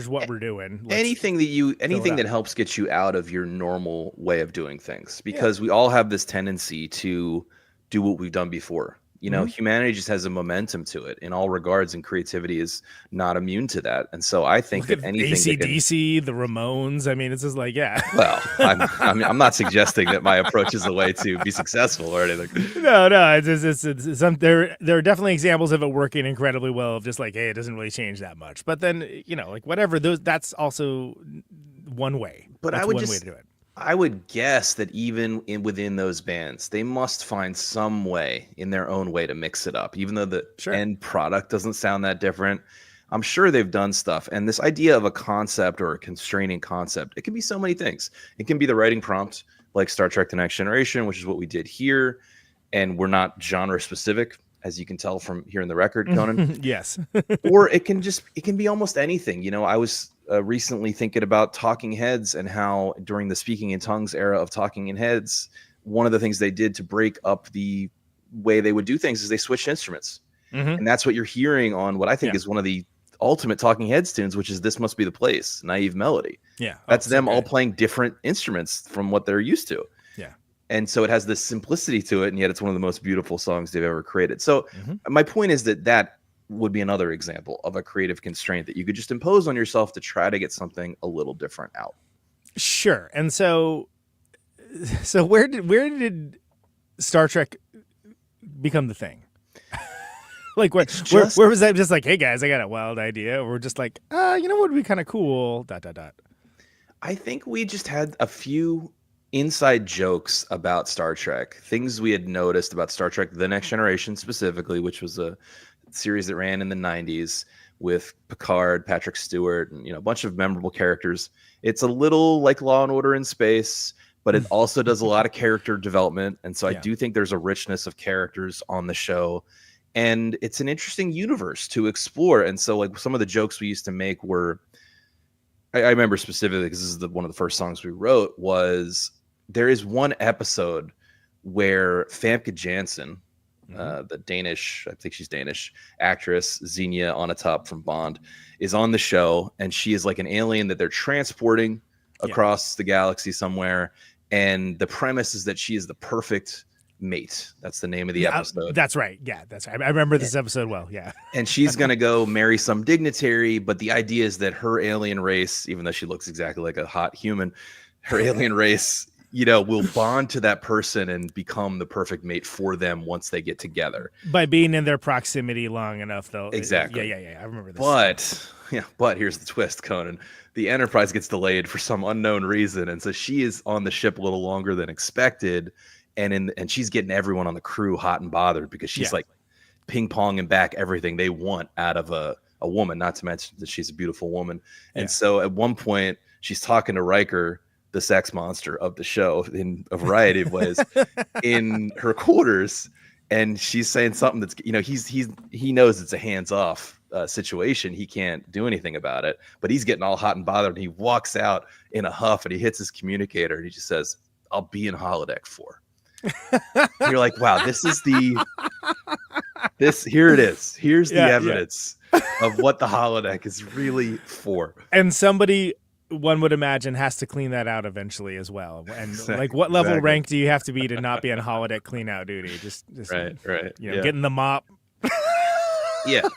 J: what we're doing.
K: Anything that helps get you out of your normal way of doing things, because we all have this tendency to do what we've done before. Humanity just has a momentum to it in all regards, and creativity is not immune to that. And so I think that anything
J: AC/DC, the Ramones, I mean, it's just like,
K: Well, I'm not suggesting that my approach is the way to be successful or anything.
J: No, it's there are definitely examples of it working incredibly well, of just like, hey, it doesn't really change that much. But then, like whatever, that's also one way.
K: But
J: that's
K: I would
J: one
K: just
J: way to do it.
K: I would guess that even within those bands, they must find some way in their own way to mix it up, even though the end product doesn't sound that different. I'm sure they've done stuff. And this idea of a concept or a constraining concept, it can be so many things. It can be the writing prompt, like Star Trek The Next Generation, which is what we did here. And we're not genre specific, as you can tell from hearing the record, Conan.
J: Yes.
K: Or it can be almost anything. You know, I was recently thinking about Talking Heads and how during the Speaking in Tongues era of Talking in Heads, one of the things they did to break up the way they would do things is they switched instruments. And that's what you're hearing on what I think is one of the ultimate Talking Heads tunes, which is This Must Be the Place, Naive Melody.
J: Yeah.
K: That's them all playing different instruments from what they're used to.
J: Yeah.
K: And so it has this simplicity to it, and yet it's one of the most beautiful songs they've ever created. So my point is that would be another example of a creative constraint that you could just impose on yourself to try to get something a little different out.
J: Sure. And so where did Star Trek become the thing? Like where was that just like, hey guys, I got a wild idea? Or we're just like, you know what would be kind of cool, ...
K: I think we just had a few inside jokes about Star Trek, things we had noticed about Star Trek The Next Generation specifically, which was a series that ran in the 90s with Picard, Patrick Stewart, and a bunch of memorable characters. It's a little like Law and Order in space, but it also does a lot of character development. And so I do think there's a richness of characters on the show. And it's an interesting universe to explore. And so like some of the jokes we used to make were, I remember specifically because this is one of the first songs we wrote, was there is one episode where Famke Janssen, the Danish, I think she's Danish actress, Xenia Onatopp from Bond, is on the show, and she is like an alien that they're transporting across the galaxy somewhere. And the premise is that she is the perfect mate. That's the name of the episode.
J: That's right. Yeah, that's right. I remember this episode well. Yeah.
K: And she's going to go marry some dignitary, but the idea is that her alien race, even though she looks exactly like a hot human, her alien race, will bond to that person and become the perfect mate for them once they get together.
J: By being in their proximity long enough, though.
K: Exactly.
J: Yeah. I remember this.
K: But here's the twist, Conan. The Enterprise gets delayed for some unknown reason, and so she is on the ship a little longer than expected. And she's getting everyone on the crew hot and bothered because she's like ping-ponging back everything they want out of a woman, not to mention that she's a beautiful woman. And so at one point, she's talking to Riker, the sex monster of the show, in a variety of ways, in her quarters. And she's saying something that's, he knows it's a hands-off situation. He can't do anything about it. But he's getting all hot and bothered. And he walks out in a huff and he hits his communicator and he just says, "I'll be in holodeck 4." You're like, wow, here it is. Here's the evidence of what the holodeck is really for.
J: And somebody, one would imagine, has to clean that out eventually as well. And like, what level rank do you have to be to not be on holodeck clean out duty? Just
K: right.
J: Getting the mop.
K: Yeah.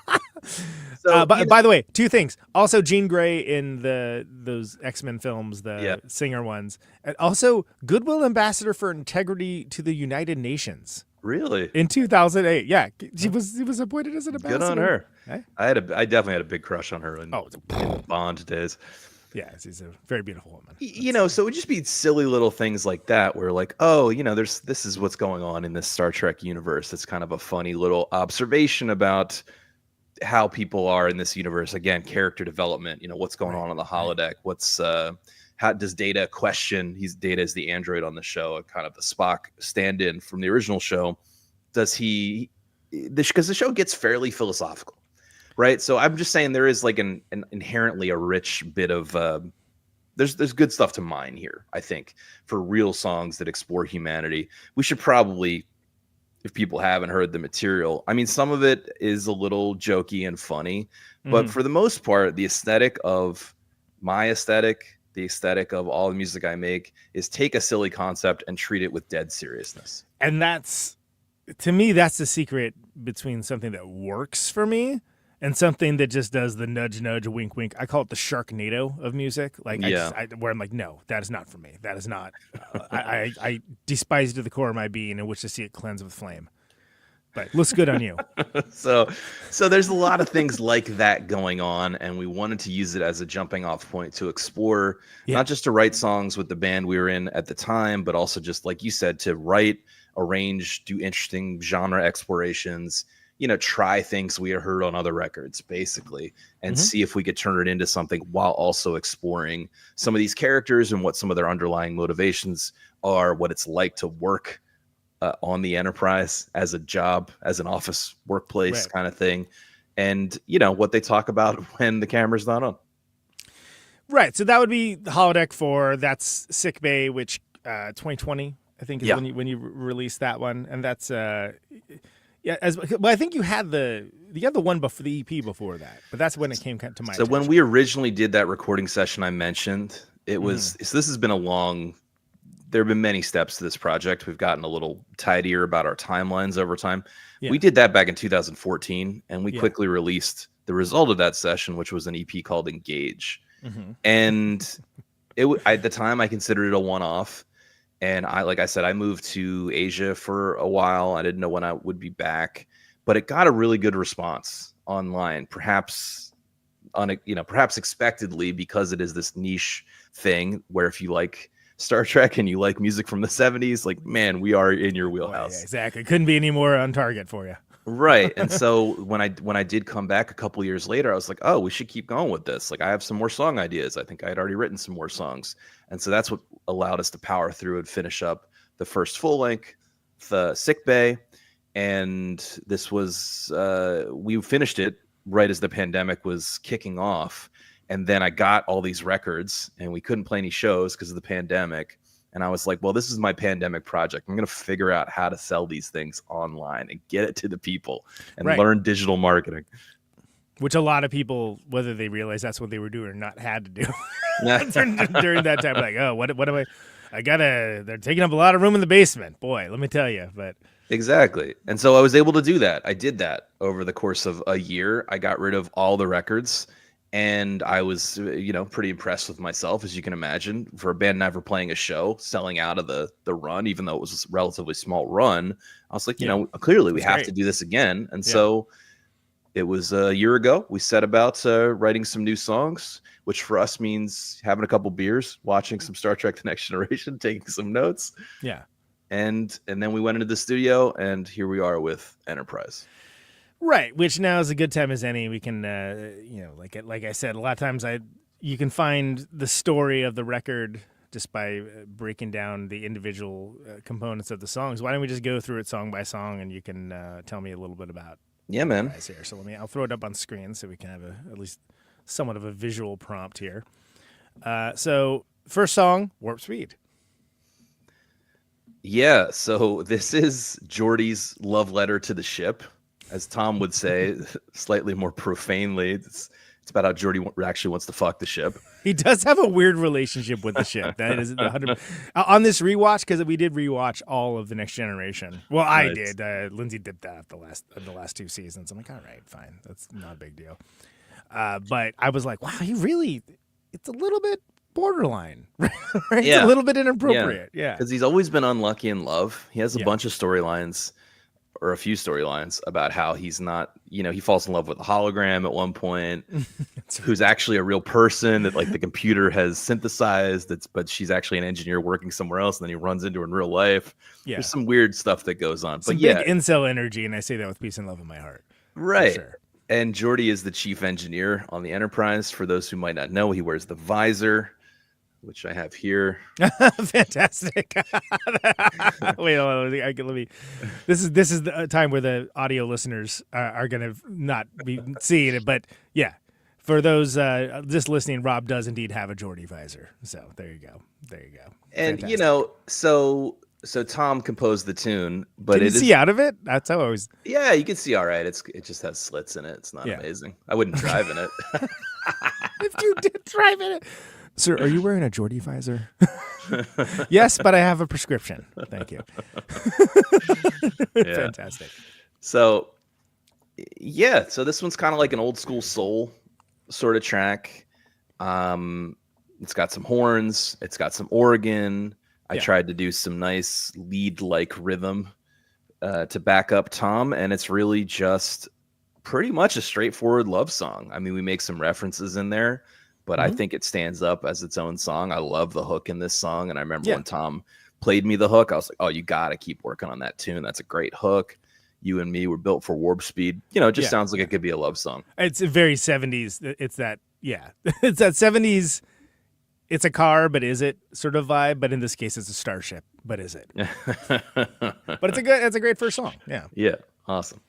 K: So,
J: by the way, two things. Also, Jean Grey in those X-Men films, the singer ones, and also Goodwill Ambassador for Integrity to the United Nations.
K: Really?
J: In 2008, yeah, he was appointed as an ambassador.
K: Good on her.
J: Hey?
K: I definitely had a big crush on her in Bond days.
J: Yeah, she's a very beautiful woman.
K: So it would just be silly little things like that where like, this is what's going on in this Star Trek universe. It's kind of a funny little observation about how people are in this universe. Again, character development, what's going on the holodeck. What's how does Data question? Data is the android on the show, kind of the Spock stand-in from the original show. Does he, because the show gets fairly philosophical. Right. So I'm just saying there is like an inherently a rich bit of there's good stuff to mine here, I think, for real songs that explore humanity. We should probably, if people haven't heard the material, I mean, some of it is a little jokey and funny, but for the most part, the aesthetic of my aesthetic, the aesthetic of all the music I make is take a silly concept and treat it with dead seriousness.
J: And to me, that's the secret between something that works for me and something that just does the nudge, nudge, wink, wink. I call it the Sharknado of music. Like, where I'm like, no, that is not for me. That is not. I despise it to the core of my being and wish to see it cleanse with flame. but looks good on you.
K: So there's a lot of things like that going on, and we wanted to use it as a jumping off point to explore, not just to write songs with the band we were in at the time, but also just like you said, to write, arrange, do interesting genre explorations, try things we had heard on other records, basically, and see if we could turn it into something while also exploring some of these characters and what some of their underlying motivations are, what it's like to work on the Enterprise as a job, as an office workplace kind of thing, and what they talk about when the camera's not on.
J: Right. So that would be Holodeck 4. That's Sick Bay, which 2020 I think is when you released that one, and that's I think you had the one before the EP before that, but that's when it came to my attention.
K: When we originally did that recording session I mentioned, it was so this has been there have been many steps to this project. We've gotten a little tidier about our timelines over time. We did that back in 2014, and we quickly released the result of that session, which was an EP called Engage. And at the time I considered it a one-off. And like I said, I moved to Asia for a while. I didn't know when I would be back, but it got a really good response online, perhaps expectedly, because it is this niche thing where if you like Star Trek and you like music from the 70s, like, man, we are in your wheelhouse.
J: Yeah, exactly. Couldn't be any more on target for you.
K: Right. And so when I did come back a couple years later, I was like, oh, we should keep going with this. Like, I have some more song ideas. I think I had already written some more songs. And so that's what allowed us to power through and finish up the first full length, the Sick Bay. And this was, we finished it right as the pandemic was kicking off. And then I got all these records and we couldn't play any shows because of the pandemic. And I was like, well, this is my pandemic project. I'm going to figure out how to sell these things online and get it to the people and learn digital marketing.
J: Which a lot of people, whether they realize that's what they were doing or not, had to do during that time. Like, oh, what am they're taking up a lot of room in the basement. Boy, let me tell you. But
K: exactly. And so I was able to do that. I did that over the course of a year. I got rid of all the records. And I was, pretty impressed with myself, as you can imagine, for a band never playing a show, selling out of the run, even though it was a relatively small run. I was like, clearly we have to do this again. And so it was a year ago. We set about writing some new songs, which for us means having a couple beers, watching some Star Trek: The Next Generation, taking some notes.
J: Yeah.
K: And then we went into the studio, and here we are with Enterprise.
J: Right, which now is a good time as any. We can, like I said, a lot of times you can find the story of the record just by breaking down the individual components of the songs. Why don't we just go through it song by song, and you can tell me a little bit about
K: man.
J: Here. So I'll throw it up on screen so we can have at least somewhat of a visual prompt here. So first song, Warp Speed.
K: Yeah, so this is Geordi's love letter to the ship. As Tom would say, slightly more profanely, it's about how Geordi actually wants to fuck the ship.
J: He does have a weird relationship with the ship. That is 100 on this rewatch, because we did rewatch all of The Next Generation. Well, I did. Lindsay did that the last two seasons. I'm like, all right, fine, that's not a big deal. But I was like, wow, it's a little bit borderline, right? It's a little bit inappropriate. Yeah,
K: because he's always been unlucky in love. He has a bunch of storylines. Or a few storylines about how he's not, he falls in love with a hologram at one point, who's actually a real person that like the computer has synthesized. But she's actually an engineer working somewhere else, and then he runs into her in real life. Yeah, there's some weird stuff that goes on.
J: Some big incel energy, and I say that with peace and love in my heart.
K: Right.
J: For sure.
K: And Geordi is the chief engineer on the Enterprise. For those who might not know, he wears the visor, which I have here.
J: Fantastic. Wait, hold on, let me. This is the time where the audio listeners are going to not be seeing it, but yeah, for those just listening, Rob does indeed have a Geordi visor. So there you go.
K: And
J: fantastic.
K: So Tom composed the tune, but
J: can you see out of it? That's how I always.
K: Yeah, you can see all right. It just has slits in it. It's not amazing. I wouldn't drive in it.
J: If you did drive in it. Sir, are you wearing a Geordi visor? Yes, but I have a prescription. Thank you. Fantastic.
K: So this one's kind of like an old school soul sort of track. It's got some horns. It's got some organ. I tried to do some nice lead-like rhythm to back up Tom, and it's really just pretty much a straightforward love song. I mean, we make some references in there, but I think it stands up as its own song. I love the hook in this song, and I remember when Tom played me the hook, I was like, oh, you got to keep working on that tune. That's a great hook. You and me were built for warp speed. You know, it just sounds like it could be a love song.
J: It's a very 70s. It's that, it's that 70s. It's a car, but is it sort of vibe? But in this case, it's a starship, but is it? But it's a great first song. Yeah.
K: Yeah. Awesome.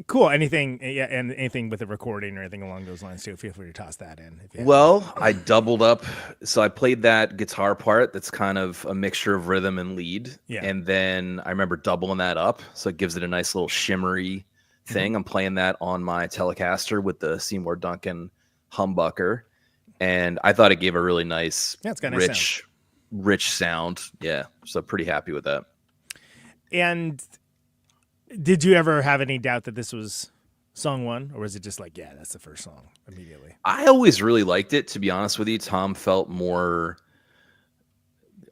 J: Cool. Anything, and anything with a recording or anything along those lines too. Feel free to toss that in.
K: Well, I doubled up. So I played that guitar part that's kind of a mixture of rhythm and lead.
J: Yeah.
K: And then I remember doubling that up. So it gives it a nice little shimmery thing. I'm playing that on my Telecaster with the Seymour Duncan humbucker. And I thought it gave a really nice, rich sound. Yeah. So pretty happy with that.
J: And did you ever have any doubt that this was song one, or was it just like, that's the first song immediately?
K: I always really liked it, to be honest with you. Tom felt more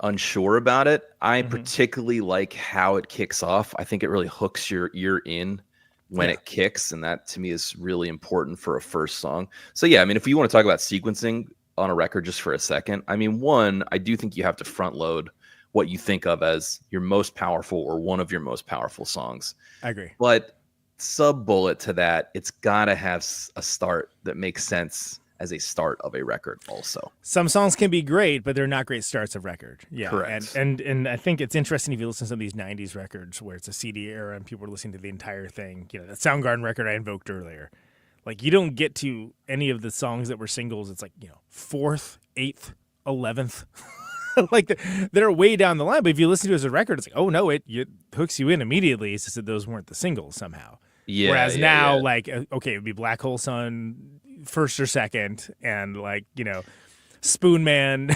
K: unsure about it. I particularly like how it kicks off. I think it really hooks your ear in when it kicks, and that to me is really important for a first song. So yeah, I mean, if you want to talk about sequencing on a record just for a second, I mean, one, I do think you have to front load what you think of as your most powerful or one of your most powerful songs.
J: I agree.
K: But sub bullet to that, it's got to have a start that makes sense as a start of a record also.
J: Some songs can be great, but they're not great starts of record. Yeah.
K: Correct.
J: And I think it's interesting if you listen to some of these 90s records where it's a CD era and people are listening to the entire thing. You know, that Soundgarden record I invoked earlier. Like, you don't get to any of the songs that were singles. It's like, 4th, 8th, 11th. Like, they're way down the line. But if you listen to it as a record, it's like, oh, no, it hooks you in immediately. It's just that those weren't the singles somehow.
K: Yeah.
J: Whereas now, like, okay, it would be Black Hole Sun first or second, and like, Spoon Man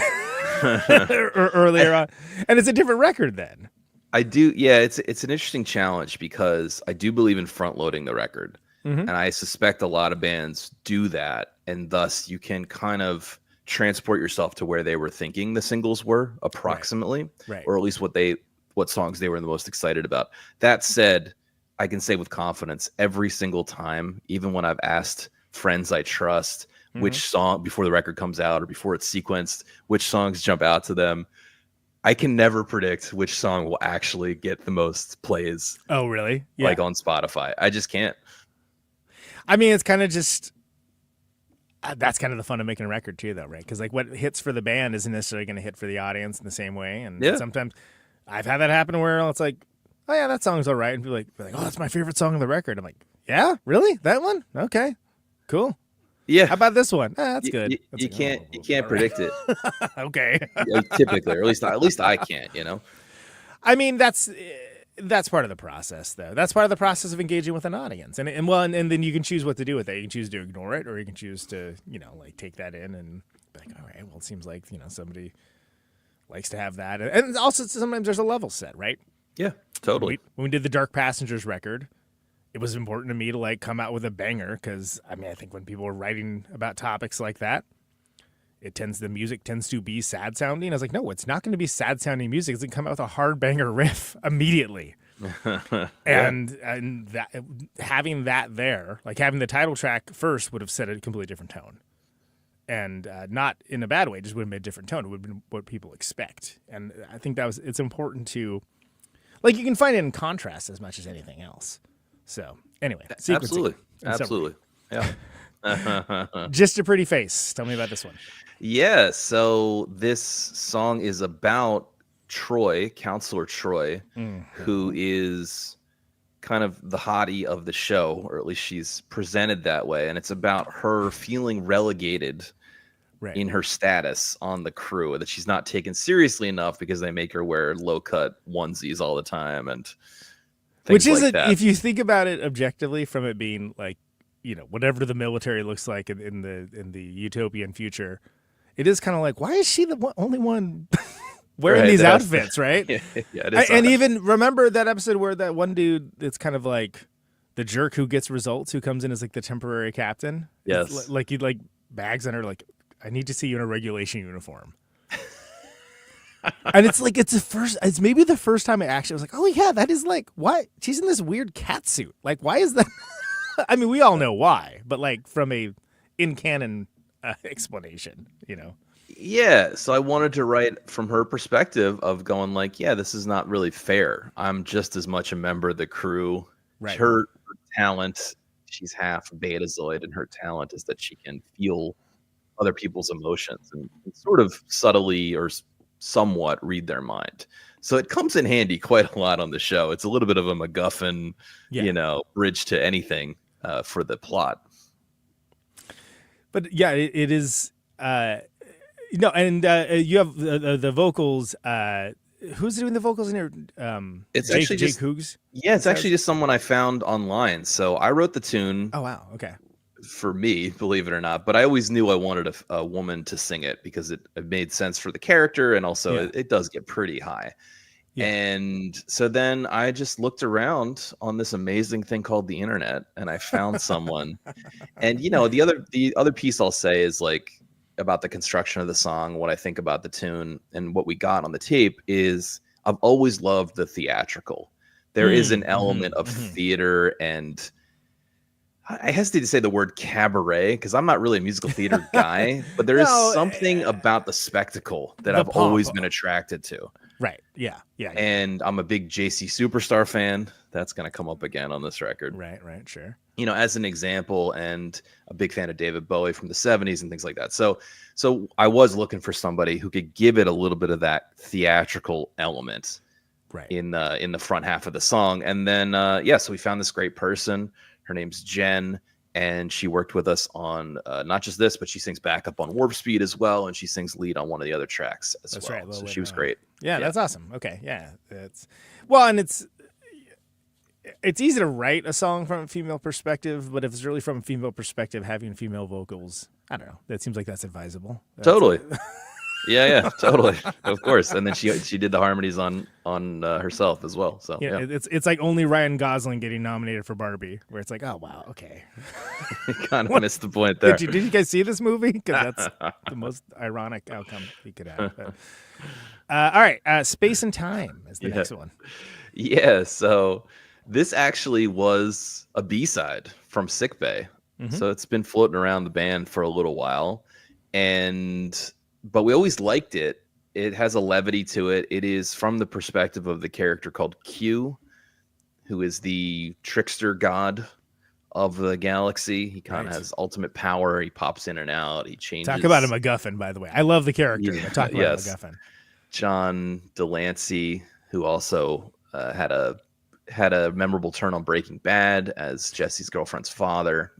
J: earlier on. And it's a different record then.
K: I do. Yeah, it's an interesting challenge because I do believe in front loading the record. And I suspect a lot of bands do that. And thus you can kind of transport yourself to where they were thinking the singles were approximately,
J: right.
K: Or at least what songs they were the most excited about. That said, I can say with confidence every single time, even when I've asked friends I trust which song before the record comes out or before it's sequenced, which songs jump out to them, I can never predict which song will actually get the most plays.
J: Oh, really? Yeah.
K: Like on Spotify. I just can't.
J: I mean, it's kind of just that's kind of the fun of making a record too, though, right? Because like what hits for the band isn't necessarily going to hit for the audience in the same way. And sometimes I've had that happen where it's like, oh yeah, that song's all right, and people like, oh, that's my favorite song on the record. I'm like, yeah, really? That one? Okay, cool.
K: Yeah.
J: How about this one? That's good.
K: You can't predict it.
J: Okay.
K: Typically, or at least I can't.
J: I mean, that's part of the process, though. That's part of the process of engaging with an audience, and then you can choose what to do with it. You can choose to ignore it, or you can choose to like take that in and be like, all right, well, it seems like somebody likes to have that, and also sometimes there's a level set, right?
K: Yeah, totally.
J: When we did the Dark Passengers record, it was important to me to like come out with a banger because I think when people are writing about topics like that, the music tends to be sad sounding. I was like, no, it's not going to be sad sounding music. It's going to come out with a hard banger riff immediately. and that having that there, like having the title track first would have set a completely different tone. And not in a bad way, just would have made a different tone. It would have been what people expect. And I think it's important to, like, you can find it in contrast as much as anything else. So anyway,
K: absolutely. Yeah.
J: Just a Pretty Face. Tell me about this one.
K: Yeah. So this song is about Troy, Counselor Troy, who is kind of the hottie of the show, or at least she's presented that way. And it's about her feeling relegated in her status on the crew, that she's not taken seriously enough because they make her wear low cut onesies all the time. And
J: which is like if you think about it objectively, from it being like, whatever the military looks like in the utopian future, it is kind of like, why is she the only one wearing these outfits, right?
K: Yeah, it is.
J: And even remember that episode where that one dude, it's kind of like the jerk who gets results, who comes in as like the temporary captain.
K: Yes.
J: Like he like bags on her, like, I need to see you in a regulation uniform. And it's like it's maybe the first time I actually was like, oh yeah, that is like what? She's in this weird cat suit. Like, why is that? I mean, we all know why, but like from a in canon explanation, you know.
K: Yeah, so I wanted to write from her perspective of going like, yeah, this is not really fair. I'm just as much a member of the crew.
J: Right.
K: Her talent, she's half Betazoid, and her talent is that she can feel other people's emotions and sort of subtly or somewhat read their mind. So it comes in handy quite a lot on the show. It's a little bit of a MacGuffin, bridge to anything for the plot.
J: But yeah, it is. And you have the vocals. Who's doing the vocals in here?
K: It's
J: Jake,
K: actually
J: Jake
K: just
J: Hoogs?
K: Yeah, it's actually just someone I found online. So I wrote the tune.
J: Oh wow, okay.
K: For me, believe it or not, but I always knew I wanted a woman to sing it because it made sense for the character, and also it does get pretty high. Yeah. And so then I just looked around on this amazing thing called the internet, and I found someone. And the other piece I'll say is like about the construction of the song, what I think about the tune, and what we got on the tape is I've always loved the theatrical. There is an element of theater, and I hesitate to say the word cabaret because I'm not really a musical theater guy, but there is something about the spectacle that I've always been attracted to.
J: Right. Yeah.
K: And I'm a big JC Superstar fan. That's going to come up again on this record.
J: Right. Sure.
K: As an example, and a big fan of David Bowie from the 70s and things like that. So I was looking for somebody who could give it a little bit of that theatrical element in the front half of the song. And then, so we found this great person. Her name's Jen, and she worked with us on not just this, but she sings backup on Warp Speed as well, and she sings lead on one of the other tracks as well. Right, so she was great.
J: Yeah, that's awesome. Okay, yeah, and it's easy to write a song from a female perspective, but if it's really from a female perspective, having female vocals, I don't know. That seems like that's advisable.
K: Totally. Yeah, totally, of course. And then she did the harmonies on herself as well. So
J: it's like only Ryan Gosling getting nominated for Barbie, where it's like, oh wow, okay.
K: Kind of missed the point there.
J: Did you guys see this movie? Because that's the most ironic outcome he could have. But, all right, Space and Time is the next one.
K: Yeah, so this actually was a B-side from Sick Bay. Mm-hmm. So it's been floating around the band for a little while, but we always liked it. It has a levity to it. It is from the perspective of the character called Q, who is the trickster god of the galaxy. He kind of has ultimate power. He pops in and out. He changes.
J: Talk about a MacGuffin, by the way. I love the character. Talk about a MacGuffin.
K: John Delancey, who also had a memorable turn on Breaking Bad as Jesse's girlfriend's father.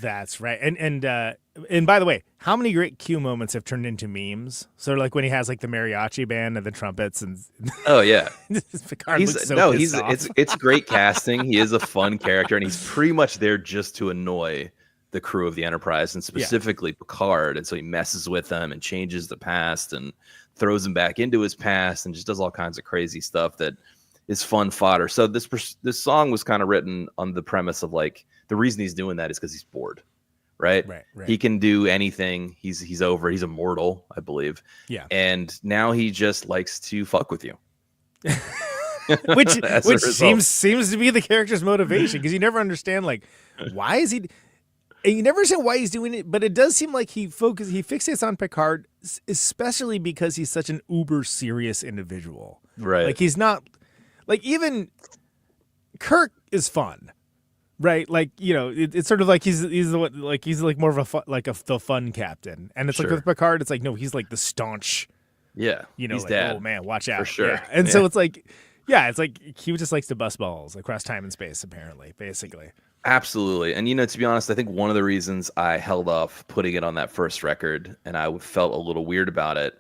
J: That's right. And by the way, how many great Q moments have turned into memes? So like when he has like the mariachi band and the trumpets and
K: oh yeah,
J: Picard looks so pissed off.
K: It's great casting. He is a fun character, and he's pretty much there just to annoy the crew of the Enterprise, and specifically Picard. And so he messes with them and changes the past and throws him back into his past and just does all kinds of crazy stuff that is fun fodder. So this song was kind of written on the premise of like the reason he's doing that is because he's bored. Right. He can do anything. He's over. He's immortal, I believe. Yeah. And now he just likes to fuck with you.
J: which seems to be the character's motivation, because you never understand like why is he. And you never understand why he's doing it, but it does seem like he fixates on Picard, especially because he's such an uber serious individual.
K: Right.
J: Like he's not like even Kirk is fun. Right, like it's sort of like he's like more of the fun captain, and it's like with Picard, it's like no, he's like the staunch,
K: he's
J: like,
K: dad.
J: Oh man, watch out,
K: for sure.
J: Yeah. And so it's like he just likes to bust balls across time and space, apparently, basically.
K: Absolutely, and to be honest, I think one of the reasons I held off putting it on that first record, and I felt a little weird about it,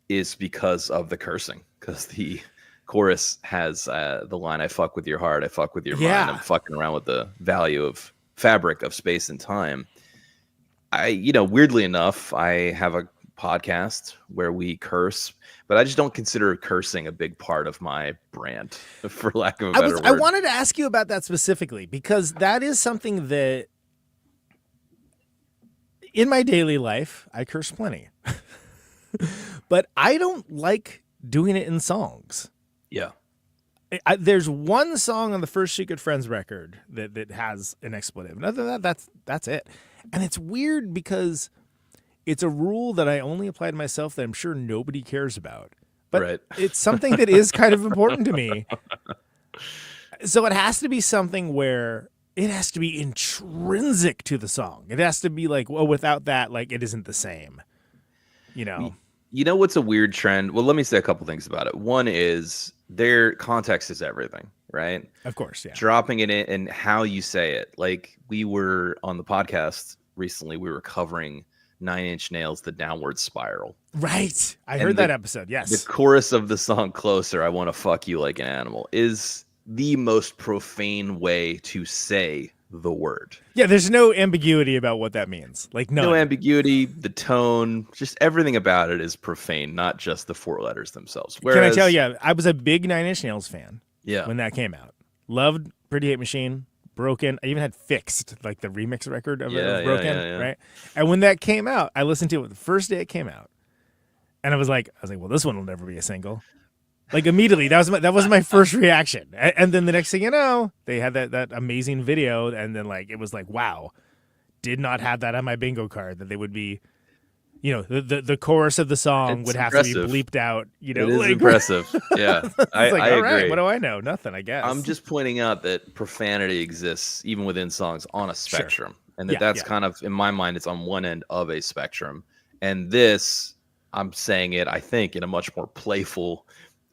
K: is because of the cursing, because the chorus has the line, I fuck with your heart, I fuck with your mind. I'm fucking around with the value of fabric of space and time. Weirdly enough, I have a podcast where we curse, but I just don't consider cursing a big part of my brand, for lack of a better word.
J: I wanted to ask you about that specifically, because that is something that in my daily life, I curse plenty, but I don't like doing it in songs.
K: Yeah.
J: There's one song on the first Secret Friends record that has an expletive. And other than that, that's it. And it's weird because it's a rule that I only apply to myself that I'm sure nobody cares about. But
K: Right.
J: it's something that is kind of important to me. So it has to be something where it has to be intrinsic to the song. It has to be like, well, without that, like, it isn't the same. You know?
K: You know what's a weird trend? Well, let me say a couple things about it. One is their context is everything, right?
J: Of course, yeah.
K: Dropping it in and how you say it. Like, we were on the podcast recently, we were covering 9 Inch Nails, The Downward Spiral.
J: Right. I heard that episode, yes.
K: The chorus of the song Closer, I Want to Fuck You Like an Animal, is the most profane way to say the word.
J: Yeah, there's no ambiguity about what that means. Like,
K: no ambiguity, the tone, just everything about it is profane, not just the 4 letters themselves.
J: Can I tell you, I was a big 9 Inch Nails fan when that came out. Loved Pretty Hate Machine, Broken. I even had Fixed, like the remix record of Broken, right? And when that came out, I listened to it the first day it came out. And I was like, well, this one will never be a single. Like, immediately, that was my first reaction. And then the next thing you know, they had that amazing video, and then like it was like, wow, did not have that on my bingo card that they would be, you know, the chorus of the song would have to be bleeped out. You know,
K: it is
J: like,
K: impressive. Yeah, I agree.
J: Right, what do I know? Nothing, I guess.
K: I'm just pointing out that profanity exists even within songs on a spectrum, and that's kind of, in my mind, it's on one end of a spectrum. And this, I'm saying it, I think, in a much more playful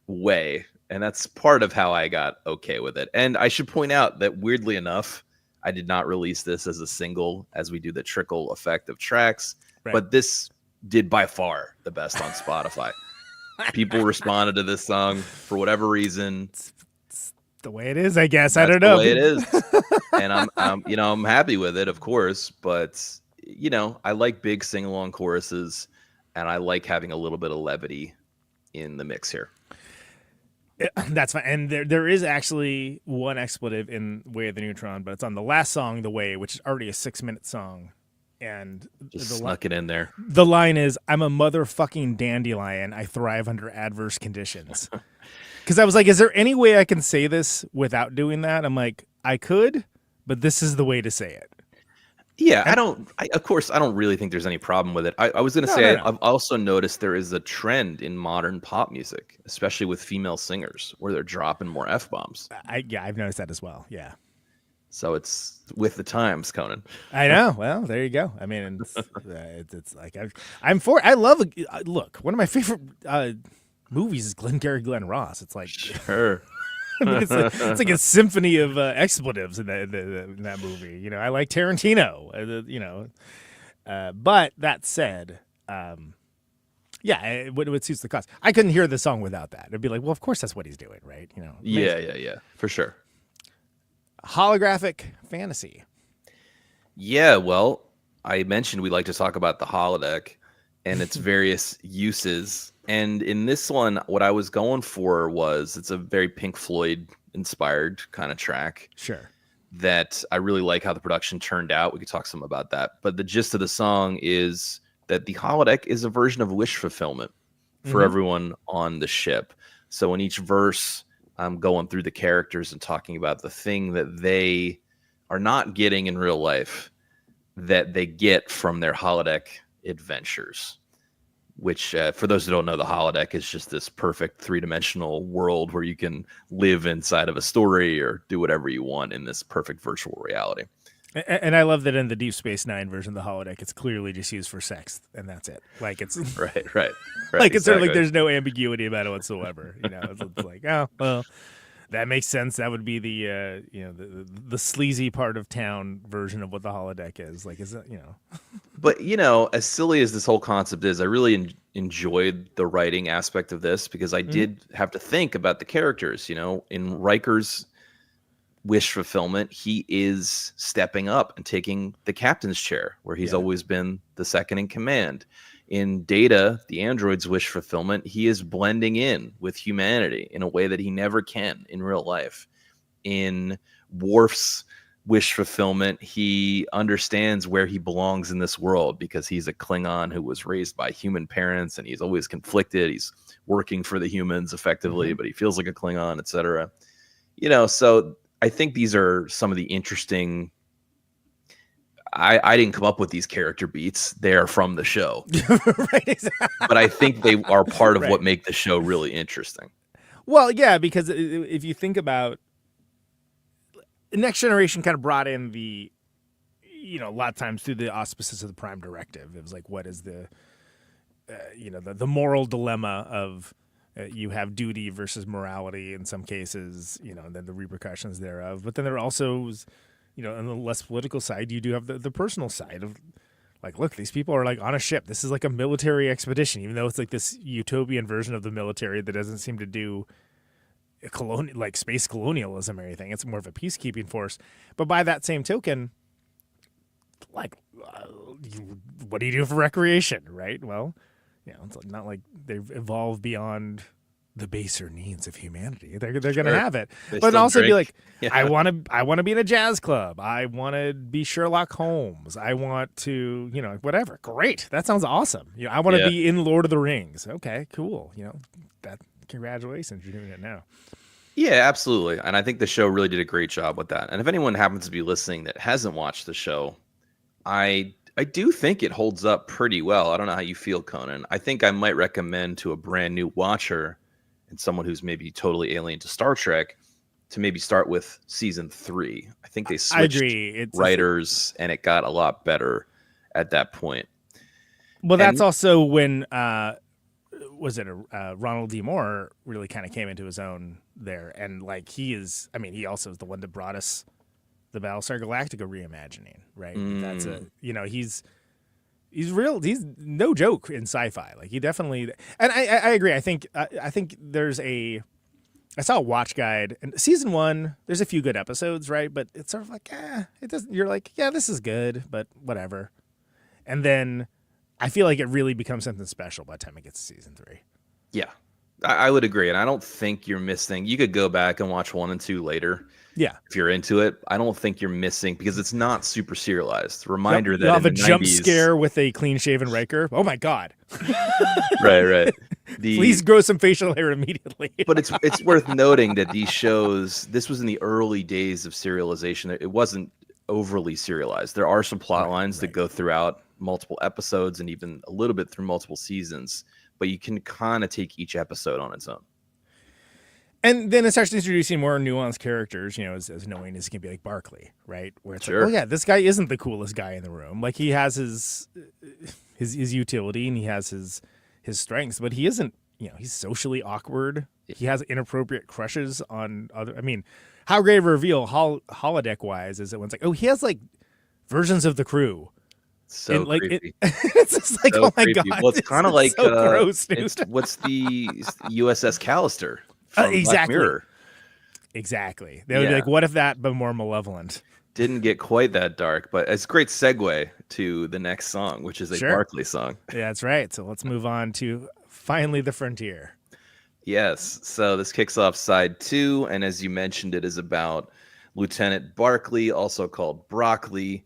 K: way, and that's part of how I got okay with it. And I should point out that, weirdly enough, I did not release this as a single, as we do the trickle effect of tracks, but this did by far the best on Spotify. People responded to this song for whatever reason.
J: It's the way it is, I guess. I don't know.
K: The way it is, and I'm happy with it, of course. But I like big sing-along choruses, and I like having a little bit of levity in the mix here.
J: That's fine. And there is actually one expletive in Way of the Neutron, but it's on the last song, The Way, which is already a 6-minute song. And
K: just snuck it in there.
J: The line is, I'm a motherfucking dandelion. I thrive under adverse conditions. Because I was like, is there any way I can say this without doing that? I'm like, I could, but this is the way to say it.
K: Yeah, of course, I don't really think there's any problem with it. I was going to say, I've also noticed there is a trend in modern pop music, especially with female singers, where they're dropping more F-bombs.
J: I've noticed that as well, yeah.
K: So it's with the times, Conan.
J: I know. Well, there you go. I mean, it's like, look, one of my favorite movies is Glengarry Glen Ross. It's like...
K: Sure.
J: I mean, it's like a symphony of expletives in that movie. You know, I like Tarantino. But that said, it would suits the cause. I couldn't hear the song without that. It'd be like, well, of course that's what he's doing, right? You know.
K: Yeah, for sure.
J: Holographic fantasy.
K: Yeah, well, I mentioned we like to talk about the holodeck and its various uses. And in this one, what I was going for was, it's a very Pink Floyd inspired kind of track.
J: Sure.
K: That I really like how the production turned out. We could talk some about that. But the gist of the song is that the holodeck is a version of wish fulfillment for everyone on the ship. So in each verse, I'm going through the characters and talking about the thing that they are not getting in real life that they get from their holodeck adventures. Which, for those who don't know, the holodeck is just this perfect 3-dimensional world where you can live inside of a story or do whatever you want in this perfect virtual reality.
J: And I love that in the Deep Space Nine version of the holodeck, it's clearly just used for sex, and that's it. Like it's
K: right.
J: Like it's sort of like there's no ambiguity about it whatsoever. You know, it's like, oh well, that makes sense. That would be the the sleazy part of town version of what the holodeck is. Like, is it,
K: But as silly as this whole concept is, I really enjoyed the writing aspect of this because I did have to think about the characters. In Riker's wish fulfillment, he is stepping up and taking the captain's chair where he's always been the second in command. In Data, the android's wish fulfillment, he is blending in with humanity in a way that he never can in real life. In Worf's wish fulfillment. He understands where he belongs in this world because he's a Klingon who was raised by human parents, and he's always conflicted. He's working for the humans effectively, but he feels like a Klingon, etc. So I think these are some of the interesting. I didn't come up with these character beats. They are from the show.
J: Right.
K: But I think they are part of what make the show really interesting.
J: Well, yeah, because if you think about Next Generation kind of brought in the, a lot of times through the auspices of the Prime Directive. It was like, what is the, the moral dilemma of you have duty versus morality in some cases, and then the repercussions thereof. But then there also on the less political side, you do have the personal side of like, look, these people are like on a ship. This is like a military expedition, even though it's like this utopian version of the military that doesn't seem to do like space colonialism or anything. It's more of a peacekeeping force. But by that same token, like, what do you do for recreation, right? Well, it's not like they've evolved beyond the baser needs of humanity. They're going to have it, but also be like, I want to be in a jazz club. I want to be Sherlock Holmes. I want to, whatever. Great. That sounds awesome. I want to be in Lord of the Rings. Okay, cool. Congratulations. You're doing it now.
K: Yeah, absolutely. And I think the show really did a great job with that. And if anyone happens to be listening that hasn't watched the show, I do think it holds up pretty well. I don't know how you feel, Conan. I think I might recommend to a brand new watcher and someone who's maybe totally alien to Star Trek to maybe start with season 3. I think they switched writers and it got a lot better at that point.
J: Well, that's also when, Ronald D. Moore really kind of came into his own there. And like he also is the one that brought us the Battlestar Galactica reimagining, right? That's he's no joke in sci-fi. Like he definitely, and I agree. I think there's I saw a watch guide, and season 1, there's a few good episodes, right? But it's sort of like, it doesn't. You're like, yeah, this is good, but whatever. And then I feel like it really becomes something special by the time it gets to season 3.
K: Yeah, I would agree, and I don't think you're missing. You could go back and watch 1 and 2 later. Yeah, if you're into it, I don't think you're missing because it's not super serialized. Reminder that
J: you'll have
K: in
J: a
K: the
J: jump
K: 90s,
J: scare with a clean-shaven Riker. Oh my god!
K: right.
J: Please grow some facial hair immediately.
K: But it's worth noting that these shows. This was in the early days of serialization. It wasn't overly serialized. There are some plot lines that go throughout multiple episodes and even a little bit through multiple seasons, but you can kind of take each episode on its own.
J: And then it starts introducing more nuanced characters, as knowing as can be like Barclay, right? Where it's like, oh yeah, this guy isn't the coolest guy in the room. Like he has his utility and he has his strengths, but he isn't, he's socially awkward. He has inappropriate crushes on other. I mean, how great of a reveal holodeck wise is it when it's like, oh, he has like versions of the crew.
K: So
J: and, like,
K: creepy.
J: It's just like,
K: so
J: oh my
K: creepy.
J: god.
K: Well, it's kind of like
J: so gross, dude.
K: What's the USS Callister?
J: Exactly.
K: Black Mirror.
J: Exactly. They would be like, what if that, but more malevolent?
K: Didn't get quite that dark, but it's a great segue to the next song, which is a Barclay song.
J: Yeah, that's right. So let's move on to Finally the Frontier.
K: Yes. So this kicks off side 2. And as you mentioned, it is about Lieutenant Barclay, also called Broccoli,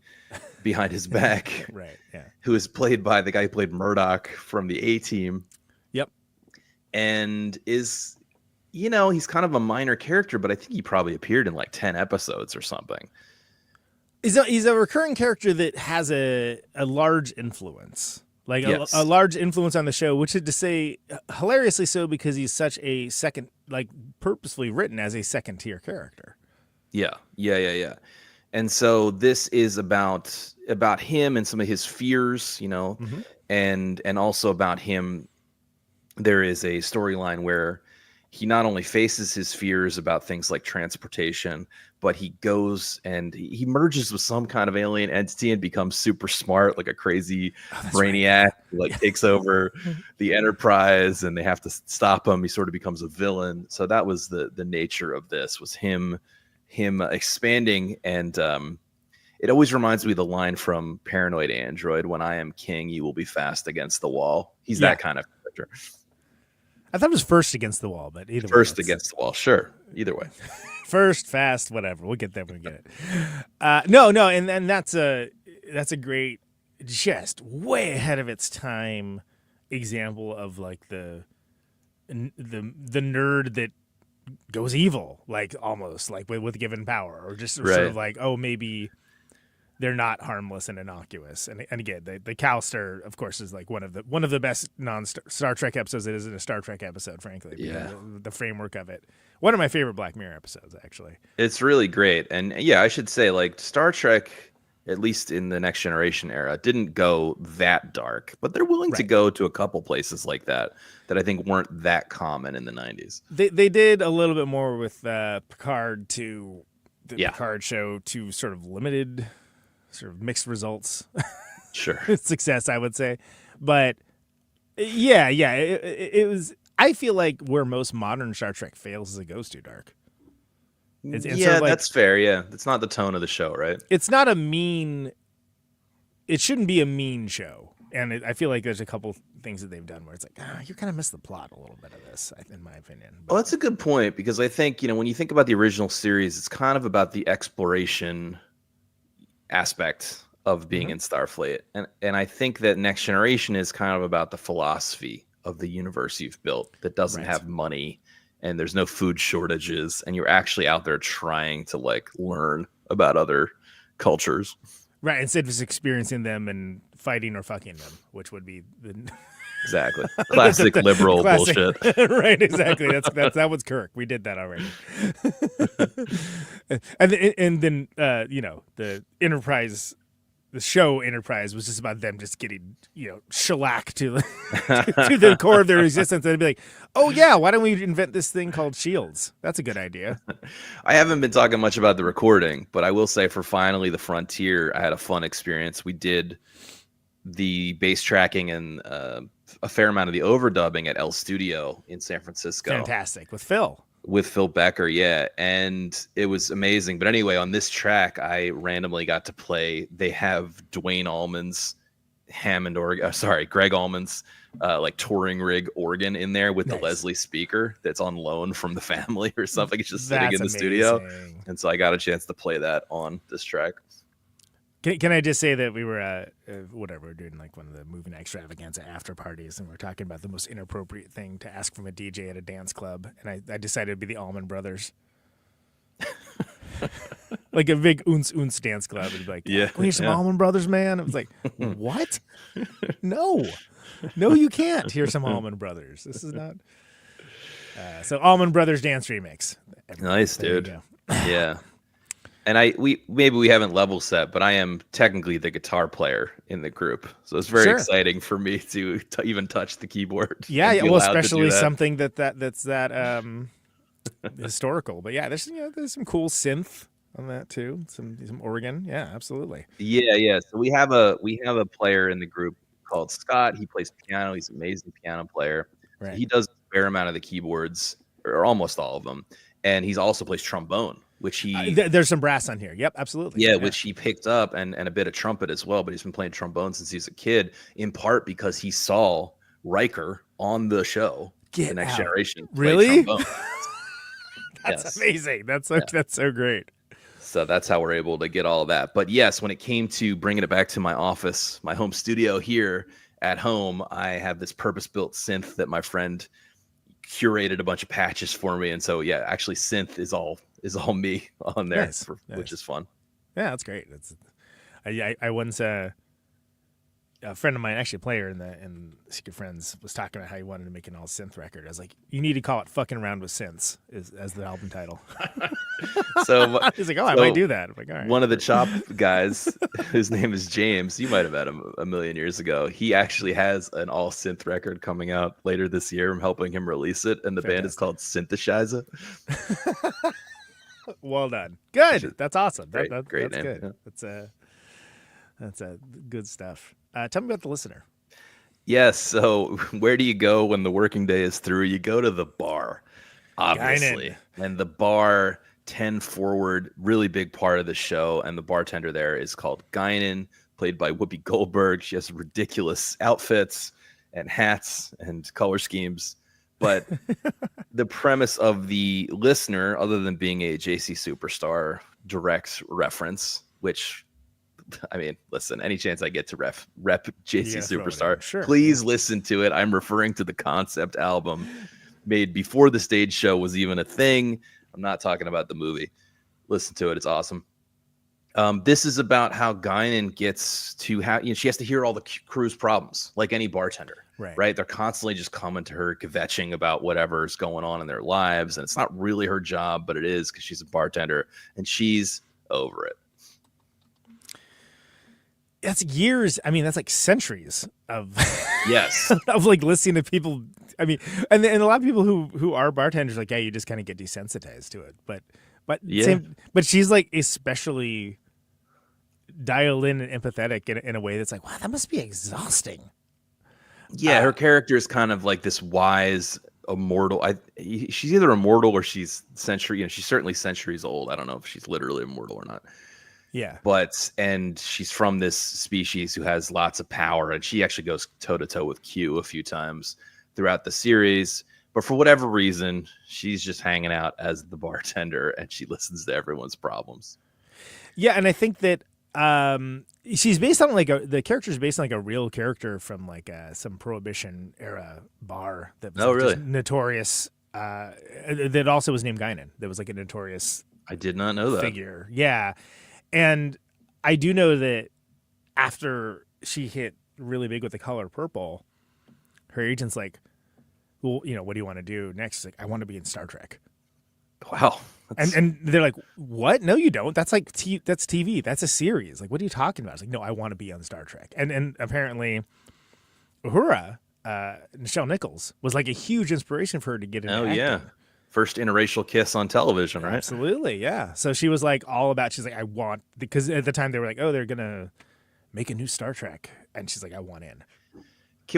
K: behind his back.
J: Right. Yeah.
K: Who is played by the guy who played Murdoch from the A-Team.
J: Yep.
K: And is... he's kind of a minor character, but I think he probably appeared in like 10 episodes or something.
J: He's a recurring character that has a large influence, like a large influence on the show, which is to say hilariously so because he's such a second, like purposefully written as a second tier character. Yeah.
K: And so this is about him and some of his fears, and also about him. There is a storyline where he not only faces his fears about things like transportation, but he goes and he merges with some kind of alien entity and becomes super smart, like a crazy brainiac, who like takes over the Enterprise and they have to stop him. He sort of becomes a villain. So that was the nature of this, was him expanding. And it always reminds me of the line from Paranoid Android, "When I am king, you will be fast against the wall." He's that kind of character.
J: I thought it was First Against the Wall, but either way.
K: First Against the Wall, sure. Either way.
J: First, fast, whatever. We'll get there when we get it. No, and that's a great, just way ahead of its time example of like the nerd that goes evil, like almost like with given power, or just sort of like, oh, maybe they're not harmless and innocuous. And again, the Cowster, of course, is like one of the best non-Star Trek episodes. It isn't a Star Trek episode, frankly.
K: Yeah,
J: the framework of it. One of my favorite Black Mirror episodes, actually.
K: It's really great, and yeah, I should say like Star Trek, at least in the Next Generation era, didn't go that dark, but they're willing to go to a couple places like that I think weren't that common in the 90s.
J: They did a little bit more with Picard to the Picard show to sort of limited, sort of mixed results.
K: Sure.
J: Success, I would say. But yeah, it was, I feel like where most modern Star Trek fails is it goes too dark. It's
K: yeah,
J: sort of like,
K: that's fair. Yeah, it's not the tone of the show, right?
J: It's not a mean. It shouldn't be a mean show, and I feel like there's a couple things that they've done where it's like, you kind of miss the plot a little bit of this, in my opinion.
K: Well, that's a good point, because I think when you think about the original series, it's kind of about the exploration aspect of being in Starfleet, and I think that Next Generation is kind of about the philosophy of the universe you've built that doesn't have money. And there's no food shortages, and you're actually out there trying to like learn about other cultures.
J: Right, instead of just experiencing them and fighting or fucking them, which would be the
K: exactly classic liberal bullshit.
J: Right, exactly. That was Kirk. We did that already. and then the Enterprise. The show Enterprise was just about them just getting, shellacked to the core of their existence. And they'd be like, oh, yeah, why don't we invent this thing called shields? That's a good idea.
K: I haven't been talking much about the recording, but I will say for Finally the Frontier, I had a fun experience. We did the bass tracking and a fair amount of the overdubbing at El Studio in San Francisco.
J: Fantastic. With Phil.
K: With Phil Becker, yeah, and it was amazing. But anyway, on this track, I randomly got to play. They have Dwayne Allman's Greg Allman's like touring rig organ in there with the Leslie speaker that's on loan from the family or something. It's just sitting in the studio, and so I got a chance to play that on this track.
J: Can I just say that we were we're doing like one of the moving extravaganza after parties, and we're talking about the most inappropriate thing to ask from a DJ at a dance club, and I decided it'd be the Allman Brothers. Like a big oons dance club. It'd be like, can we hear some Allman Brothers, man? It was like, what? No, you can't hear some Allman Brothers. This is not. So Allman Brothers dance remix.
K: Nice, dude. Yeah. And we haven't level set, but I am technically the guitar player in the group, so it's very exciting for me to even touch the keyboard.
J: Yeah, well, especially something that's historical. But yeah, there's some cool synth on that too. Some organ. Yeah, absolutely.
K: Yeah. So we have a player in the group called Scott. He plays piano. He's an amazing piano player. Right. So he does a fair amount of the keyboards, or almost all of them, and he also plays trombone. Which
J: there's some brass on here. Yep, absolutely.
K: Yeah, which he picked up, and a bit of trumpet as well. But he's been playing trombone since he was a kid, in part because he saw Riker on the show, The Next Generation.
J: Really? That's amazing. That's so great.
K: So that's how we're able to get all of that. But yes, when it came to bringing it back to my office, my home studio here at home, I have this purpose-built synth that my friend curated a bunch of patches for me, and so actually synth is all me on there, which is fun.
J: Yeah, that's great. I once a friend of mine, actually a player in Secret Friends, was talking about how he wanted to make an all synth record. I was like, you need to call it "Fucking Around with Synths" as the album title.
K: So
J: he's like, I might do that. I'm like, all right.
K: One of the Chop guys, his name is James. You might have met him a million years ago. He actually has an all synth record coming out later this year. I'm helping him release it, and the band is called Synthesizer.
J: Well done. Good. That's awesome.
K: Great
J: that's
K: name.
J: Good. Yeah. That's good stuff. Tell me about the listener.
K: Yes. So where do you go when the working day is through? You go to the bar, obviously.
J: Guinan.
K: And the bar, 10 Forward, really big part of the show. And the bartender there is called Guinan, played by Whoopi Goldberg. She has ridiculous outfits and hats and color schemes. But the premise of the listener, other than being a JC Superstar direct reference, which, I mean, listen, any chance I get to rep JC Superstar,
J: sure,
K: please listen to it. I'm referring to the concept album made before the stage show was even a thing. I'm not talking about the movie. Listen to it. It's awesome. This is about how Guinan gets to have, she has to hear all the crew's problems, like any bartender, right? They're constantly just coming to her, kvetching about whatever's going on in their lives. And it's not really her job, but it is because she's a bartender and she's over it.
J: That's years. I mean, that's like centuries of
K: yes,
J: of like listening to people. I mean, and a lot of people who are bartenders, like, yeah, you just kind of get desensitized to it. But she's like especially dialed in and empathetic in a way that's like, wow, that must be exhausting.
K: Yeah, her character is kind of like this wise immortal. She's either immortal or she's century. She's certainly centuries old. I don't know if she's literally immortal or not.
J: Yeah, and
K: she's from this species who has lots of power, and she actually goes toe to toe with Q a few times throughout the series. But for whatever reason, she's just hanging out as the bartender, and she listens to everyone's problems.
J: Yeah, and I think that she's based on the character's based on like a real character from like some Prohibition era bar that was
K: really
J: notorious. That also was named Guinan. That was like a notorious.
K: I did not know that
J: figure. Yeah, and I do know that after she hit really big with The Color Purple, her agent's like, well, what do you want to do next? She's like, I want to be in Star Trek.
K: Wow.
J: And they're like, what? No, you don't. That's like that's TV. That's a series. Like, what are you talking about? It's like, no, I want to be on Star Trek. And apparently, Uhura, Nichelle Nichols, was like a huge inspiration for her to get into acting.
K: Yeah. First interracial kiss on television, right?
J: Absolutely, yeah. So she was like all about. She's like, I want, because at the time they were like, oh, they're gonna make a new Star Trek, and she's like, I want in.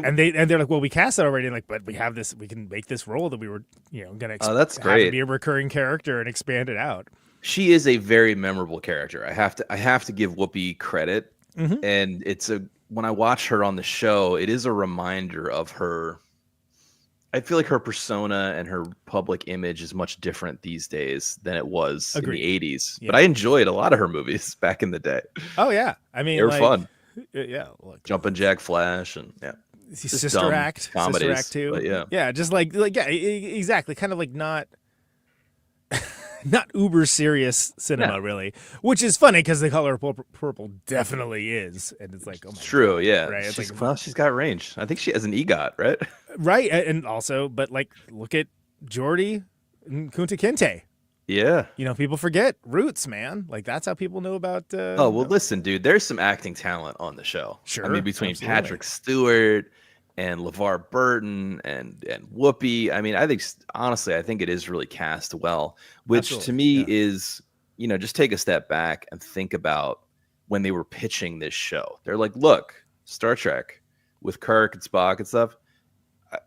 J: And they're like, well, we cast it already, and like, but we have this, we can make this role that we were, gonna
K: that's
J: have
K: great.
J: To be a recurring character and expand it out.
K: She is a very memorable character. I have to give Whoopi credit, and when I watch her on the show, it is a reminder of her. I feel like her persona and her public image is much different these days than it was in the 80s. Yeah. But I enjoyed a lot of her movies back in the day.
J: Oh yeah, I mean,
K: they were fun.
J: Yeah, look,
K: Jumpin' Jack Flash and
J: Sister Act,
K: comedies,
J: Sister Act 2. Yeah, just like exactly, kind of like not uber serious cinema really, which is funny because The Color Purple definitely is, and it's like, oh my
K: true,
J: God,
K: yeah,
J: right? It's
K: she's got range. I think she has an EGOT, right?
J: Right, and also, but like, look at Geordie and Kunta Kinte.
K: Yeah,
J: people forget roots, man. Like, that's how people know about.
K: Listen, dude, there's some acting talent on the show.
J: Sure,
K: I mean, between
J: absolutely.
K: Patrick Stewart and LeVar Burton and Whoopi. I mean, I think it is really cast well, which
J: absolutely.
K: To me is, just take a step back and think about when they were pitching this show. They're like, look, Star Trek with Kirk and Spock and stuff.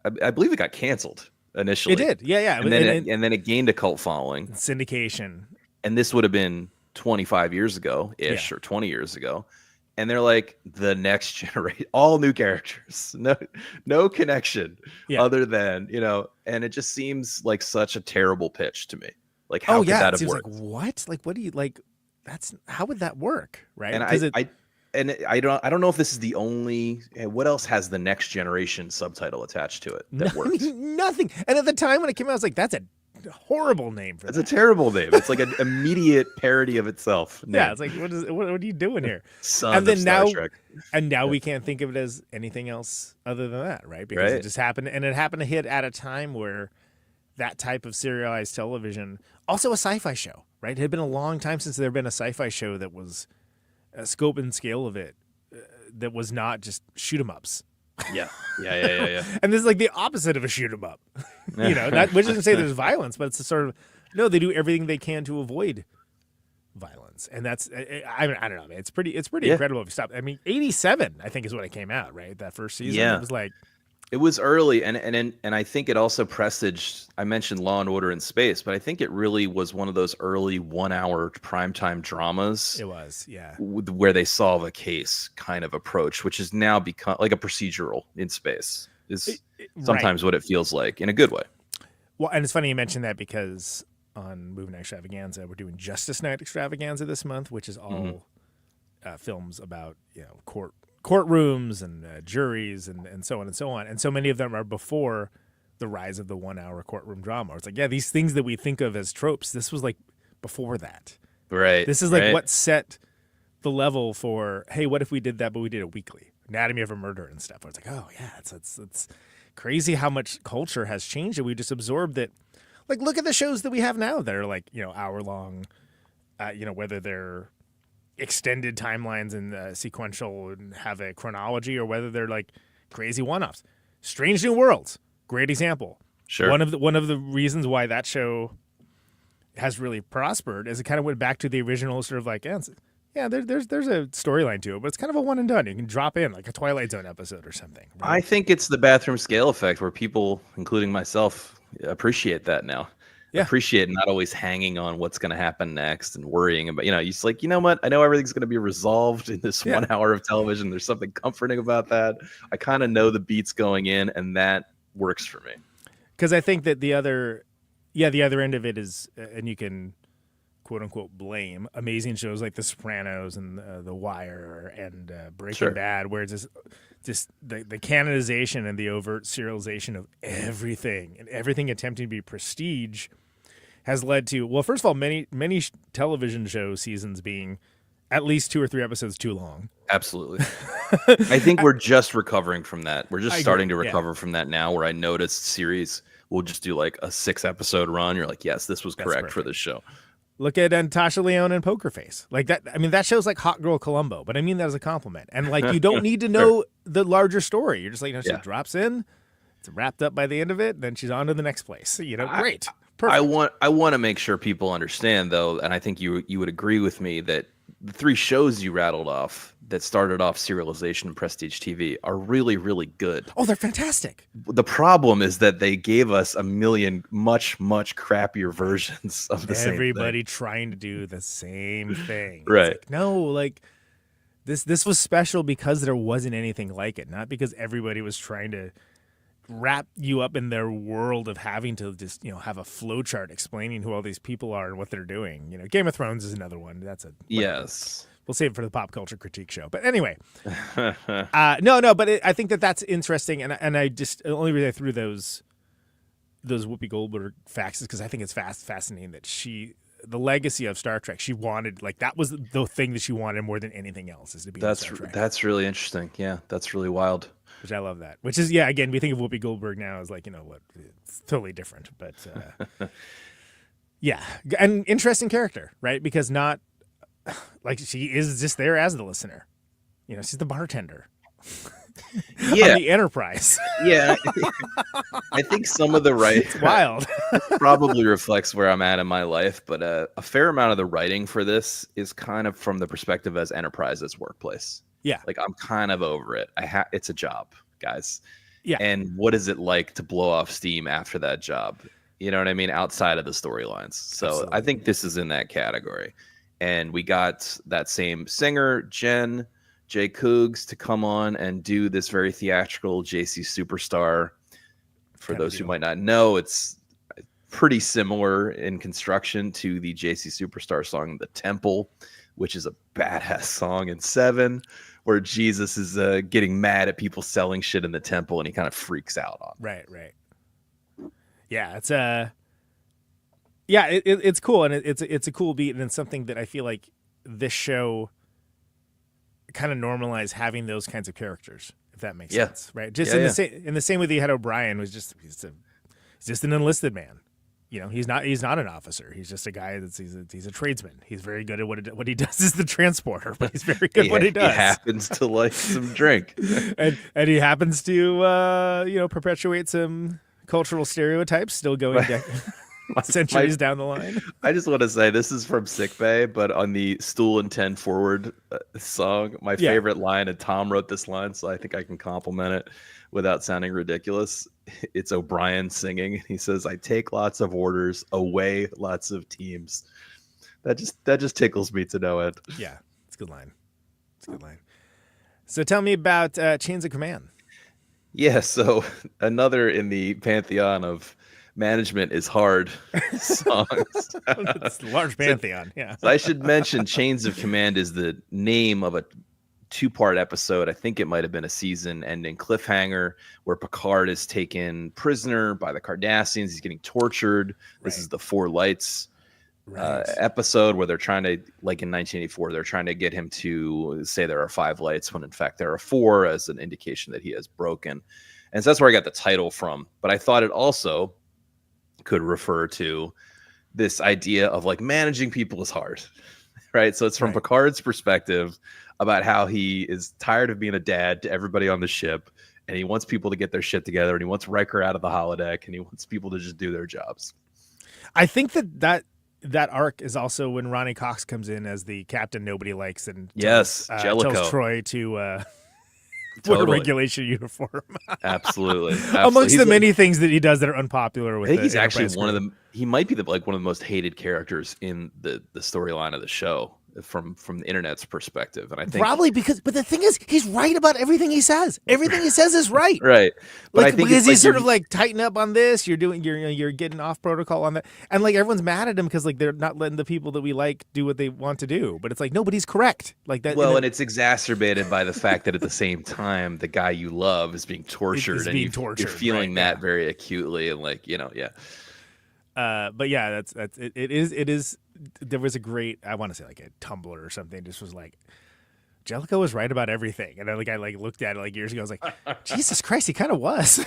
K: I believe it got canceled initially.
J: It did, yeah.
K: And then it gained a cult following.
J: Syndication.
K: And this would have been 25 years ago-ish, or 20 years ago. And they're like, the next generation, all new characters, no connection other than, and it just seems like such a terrible pitch to me. Like, how could that have worked?
J: Like, what? Like, what do you like? How would that work? Right.
K: And I don't know if this is the only. What else has the next generation subtitle attached to it that works?
J: Nothing. And at the time when it came out, I was like, that's a horrible name for that.
K: It's a terrible name. It's like an immediate parody of itself.
J: Yeah, it's like, what are you doing here?
K: And then Star Trek.
J: And now we can't think of it as anything else other than that, right? Because it just happened, and it happened to hit at a time where that type of serialized television, also a sci-fi show, right? It had been a long time since there had been a sci-fi show that was a scope and scale of it that was not just shoot 'em ups.
K: Yeah.
J: And this is like the opposite of a shoot 'em up. That which doesn't say there's violence, but it's a sort of they do everything they can to avoid violence, and that's I don't know, man. It's pretty incredible if you stop. I mean, 87, I think, is when it came out, right? That first season.
K: Yeah.
J: It was like,
K: it was early, and I think it also presaged. I mentioned Law and Order in Space, but I think it really was one of those early 1 hour primetime dramas.
J: It was, yeah,
K: where they solve a case kind of approach, which has now become like a procedural in space. is sometimes what it feels like in a good way.
J: Well, and it's funny you mentioned that because on Movie Night Extravaganza, we're doing Justice Night Extravaganza this month, which is all films about courtrooms and juries and so on and so on. And so many of them are before the rise of the 1 hour courtroom drama. It's like, these things that we think of as tropes, this was like before that.
K: Right.
J: This is like what set the level for, hey, what if we did that, but we did it weekly? Anatomy of a Murder and stuff. Where it's like, oh yeah, it's crazy how much culture has changed, and we just absorbed it. Like, look at the shows that we have now that are like, hour long, whether they're extended timelines and sequential and have a chronology, or whether they're like crazy one-offs. Strange New Worlds, great example.
K: Sure.
J: One of the reasons why that show has really prospered is it kind of went back to the original sort of like, there's a storyline to it, but it's kind of a one and done. You can drop in like a Twilight Zone episode or something. Right?
K: I think it's the bathroom scale effect where people, including myself, appreciate that now. Yeah. Appreciate not always hanging on what's going to happen next and worrying about, you're just like, you know what? I know everything's going to be resolved in this 1 hour of television. There's something comforting about that. I kind of know the beats going in, and that works for me.
J: Because I think that the other end of it is, and you can quote unquote blame amazing shows like The Sopranos and The Wire and Breaking Bad, where it's just the canonization and the overt serialization of everything, and everything attempting to be prestige has led to, well, first of all, many television show seasons being at least 2 or 3 episodes too long.
K: Absolutely. I think we're just recovering from that. We're just starting to recover from that now, where I noticed series will just do like a 6-episode run. You're like, yes, this was correct for this show.
J: Look at Natasha Lyonne and Poker Face. Like that. I mean, that show's like Hot Girl Columbo, but I mean that as a compliment. And like, you don't need to know the larger story. You're just like, she drops in, it's wrapped up by the end of it, and then she's on to the next place. Great. Perfect.
K: I want to make sure people understand, though, and I think you would agree with me, that the 3 shows you rattled off that started off serialization and prestige TV are really, really good.
J: Oh, they're fantastic.
K: The problem is that they gave us a million much, much crappier versions of the same thing.
J: Everybody trying to do the same thing.
K: Right.
J: Like, no, like this was special because there wasn't anything like it, not because everybody was trying to wrap you up in their world of having to just, have a flow chart explaining who all these people are and what they're doing. Game of Thrones is another one. That's
K: yes.
J: We'll save it for the pop culture critique show. But anyway, but I think that's interesting. And I just, the only reason I threw those Whoopi Goldberg facts is because I think it's fascinating that the legacy of Star Trek, she wanted, like, that was the thing that she wanted more than anything else, is to be in Star Trek.
K: That's really interesting. Yeah, that's really wild.
J: Which I love that. Which is, again, we think of Whoopi Goldberg now as like, it's totally different. But an interesting character, right? Because not, like, she is just there as the listener. She's the bartender. On the Enterprise.
K: Yeah. I think some of the writing
J: it's wild.
K: probably reflects where I'm at in my life, but a fair amount of the writing for this is kind of from the perspective as Enterprise's workplace. Yeah. Like, I'm kind of over it. It's a job, guys. Yeah. And what is it like to blow off steam after that job? You know what I mean? Outside of the storylines. So absolutely. I think this is in that category. And we got that same singer, Jen J. Cougs, to come on and do this very theatrical JC Superstar. For those who might not know, it's pretty similar in construction to the JC Superstar song, The Temple, which is a badass song in 7, where Jesus is getting mad at people selling shit in the temple, and he kind of freaks out on it.
J: Right. Yeah, it's it's cool, and it's a cool beat, and it's something that I feel like this show kind of normalized having those kinds of characters, if that makes sense, right? Just in the same way that you had O'Brien was just he's an enlisted man. He's not an officer. He's just a guy he's a tradesman. He's very good at what he does is the transporter, but he's very good at what he does.
K: He happens to like some drink,
J: and he happens to perpetuate some cultural stereotypes still going centuries down the line.
K: I just want to say, this is from Sickbay, but on the Stool and 10 Forward song, my favorite line, and Tom wrote this line, so I think I can compliment it without sounding ridiculous. It's O'Brien singing. He says, "I take lots of orders, away lots of teams." That just tickles me to no end.
J: Yeah, it's a good line. So tell me about Chains of Command.
K: Yeah, so another in the pantheon of management is hard songs.
J: It's a large
K: So,
J: pantheon. Yeah.
K: so I should mention Chains of Command is the name of a two-part episode. I think it might have been a season-ending cliffhanger where Picard is taken prisoner by the Cardassians. He's getting tortured. This is the Four Lights episode where they're trying to, like in 1984, they're trying to get him to say there are 5 lights when in fact there are 4 as an indication that he has broken. And so that's where I got the title from. But I thought it also could refer to this idea of like managing people is hard, right? So it's from Picard's perspective about how he is tired of being a dad to everybody on the ship, and he wants people to get their shit together, and he wants Riker out of the holodeck, and he wants people to just do their jobs.
J: I think that arc is also when Ronnie Cox comes in as the captain nobody likes and tells Troy to wear a regulation uniform.
K: Absolutely.
J: Amongst the many things that he does that are unpopular with
K: I think he's actually one of them. He might be one of the most hated characters in the storyline of the show from the internet's perspective. And I think
J: probably but the thing is, he's right about everything he says. Everything he says is right.
K: Right.
J: But I think because he's sort of like tighten up on this, you're getting off protocol on that. And like everyone's mad at him because like they're not letting the people that we like do what they want to do. But it's like nobody's correct. Like that.
K: Well, and it's exacerbated by the fact that at the same time the guy you love is being tortured, you're feeling that very acutely, and like, yeah.
J: But yeah, that's it is. There was a great, I want to say like a Tumblr or something, just was like, Jellicoe was right about everything. And I looked at it like years ago. I was like, Jesus Christ, he kind of was.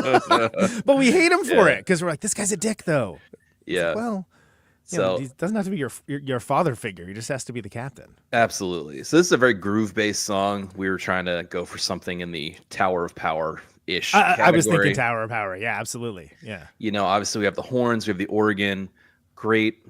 J: But we hate him for it because we're like, this guy's a dick though.
K: Yeah.
J: Like, well, he doesn't have to be your father figure. He just has to be the captain.
K: Absolutely. So this is a very groove-based song. We were trying to go for something in the Tower of Power-ish category.
J: I was thinking Tower of Power. Yeah, absolutely. Yeah.
K: Obviously we have the horns, we have the organ, great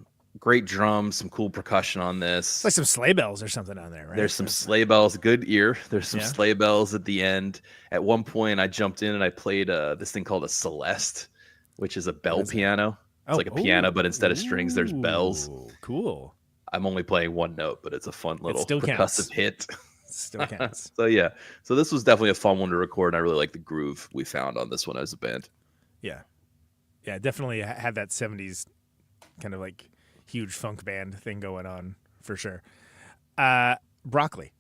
K: drums, some cool percussion on this.
J: It's like some sleigh bells or something on there, right?
K: There's some sleigh bells, good ear. There's some sleigh bells at the end. At one point I jumped in and I played this thing called a Celeste, which is a bell piano. It's like a piano, but instead of strings, there's bells.
J: Cool.
K: I'm only playing one note, but it's a fun little percussive hit.
J: Still counts.
K: So this was definitely a fun one to record, and I really like the groove we found on this one as a band.
J: Yeah. Yeah, definitely had that 70s kind of like huge funk band thing going on for sure. Broccoli.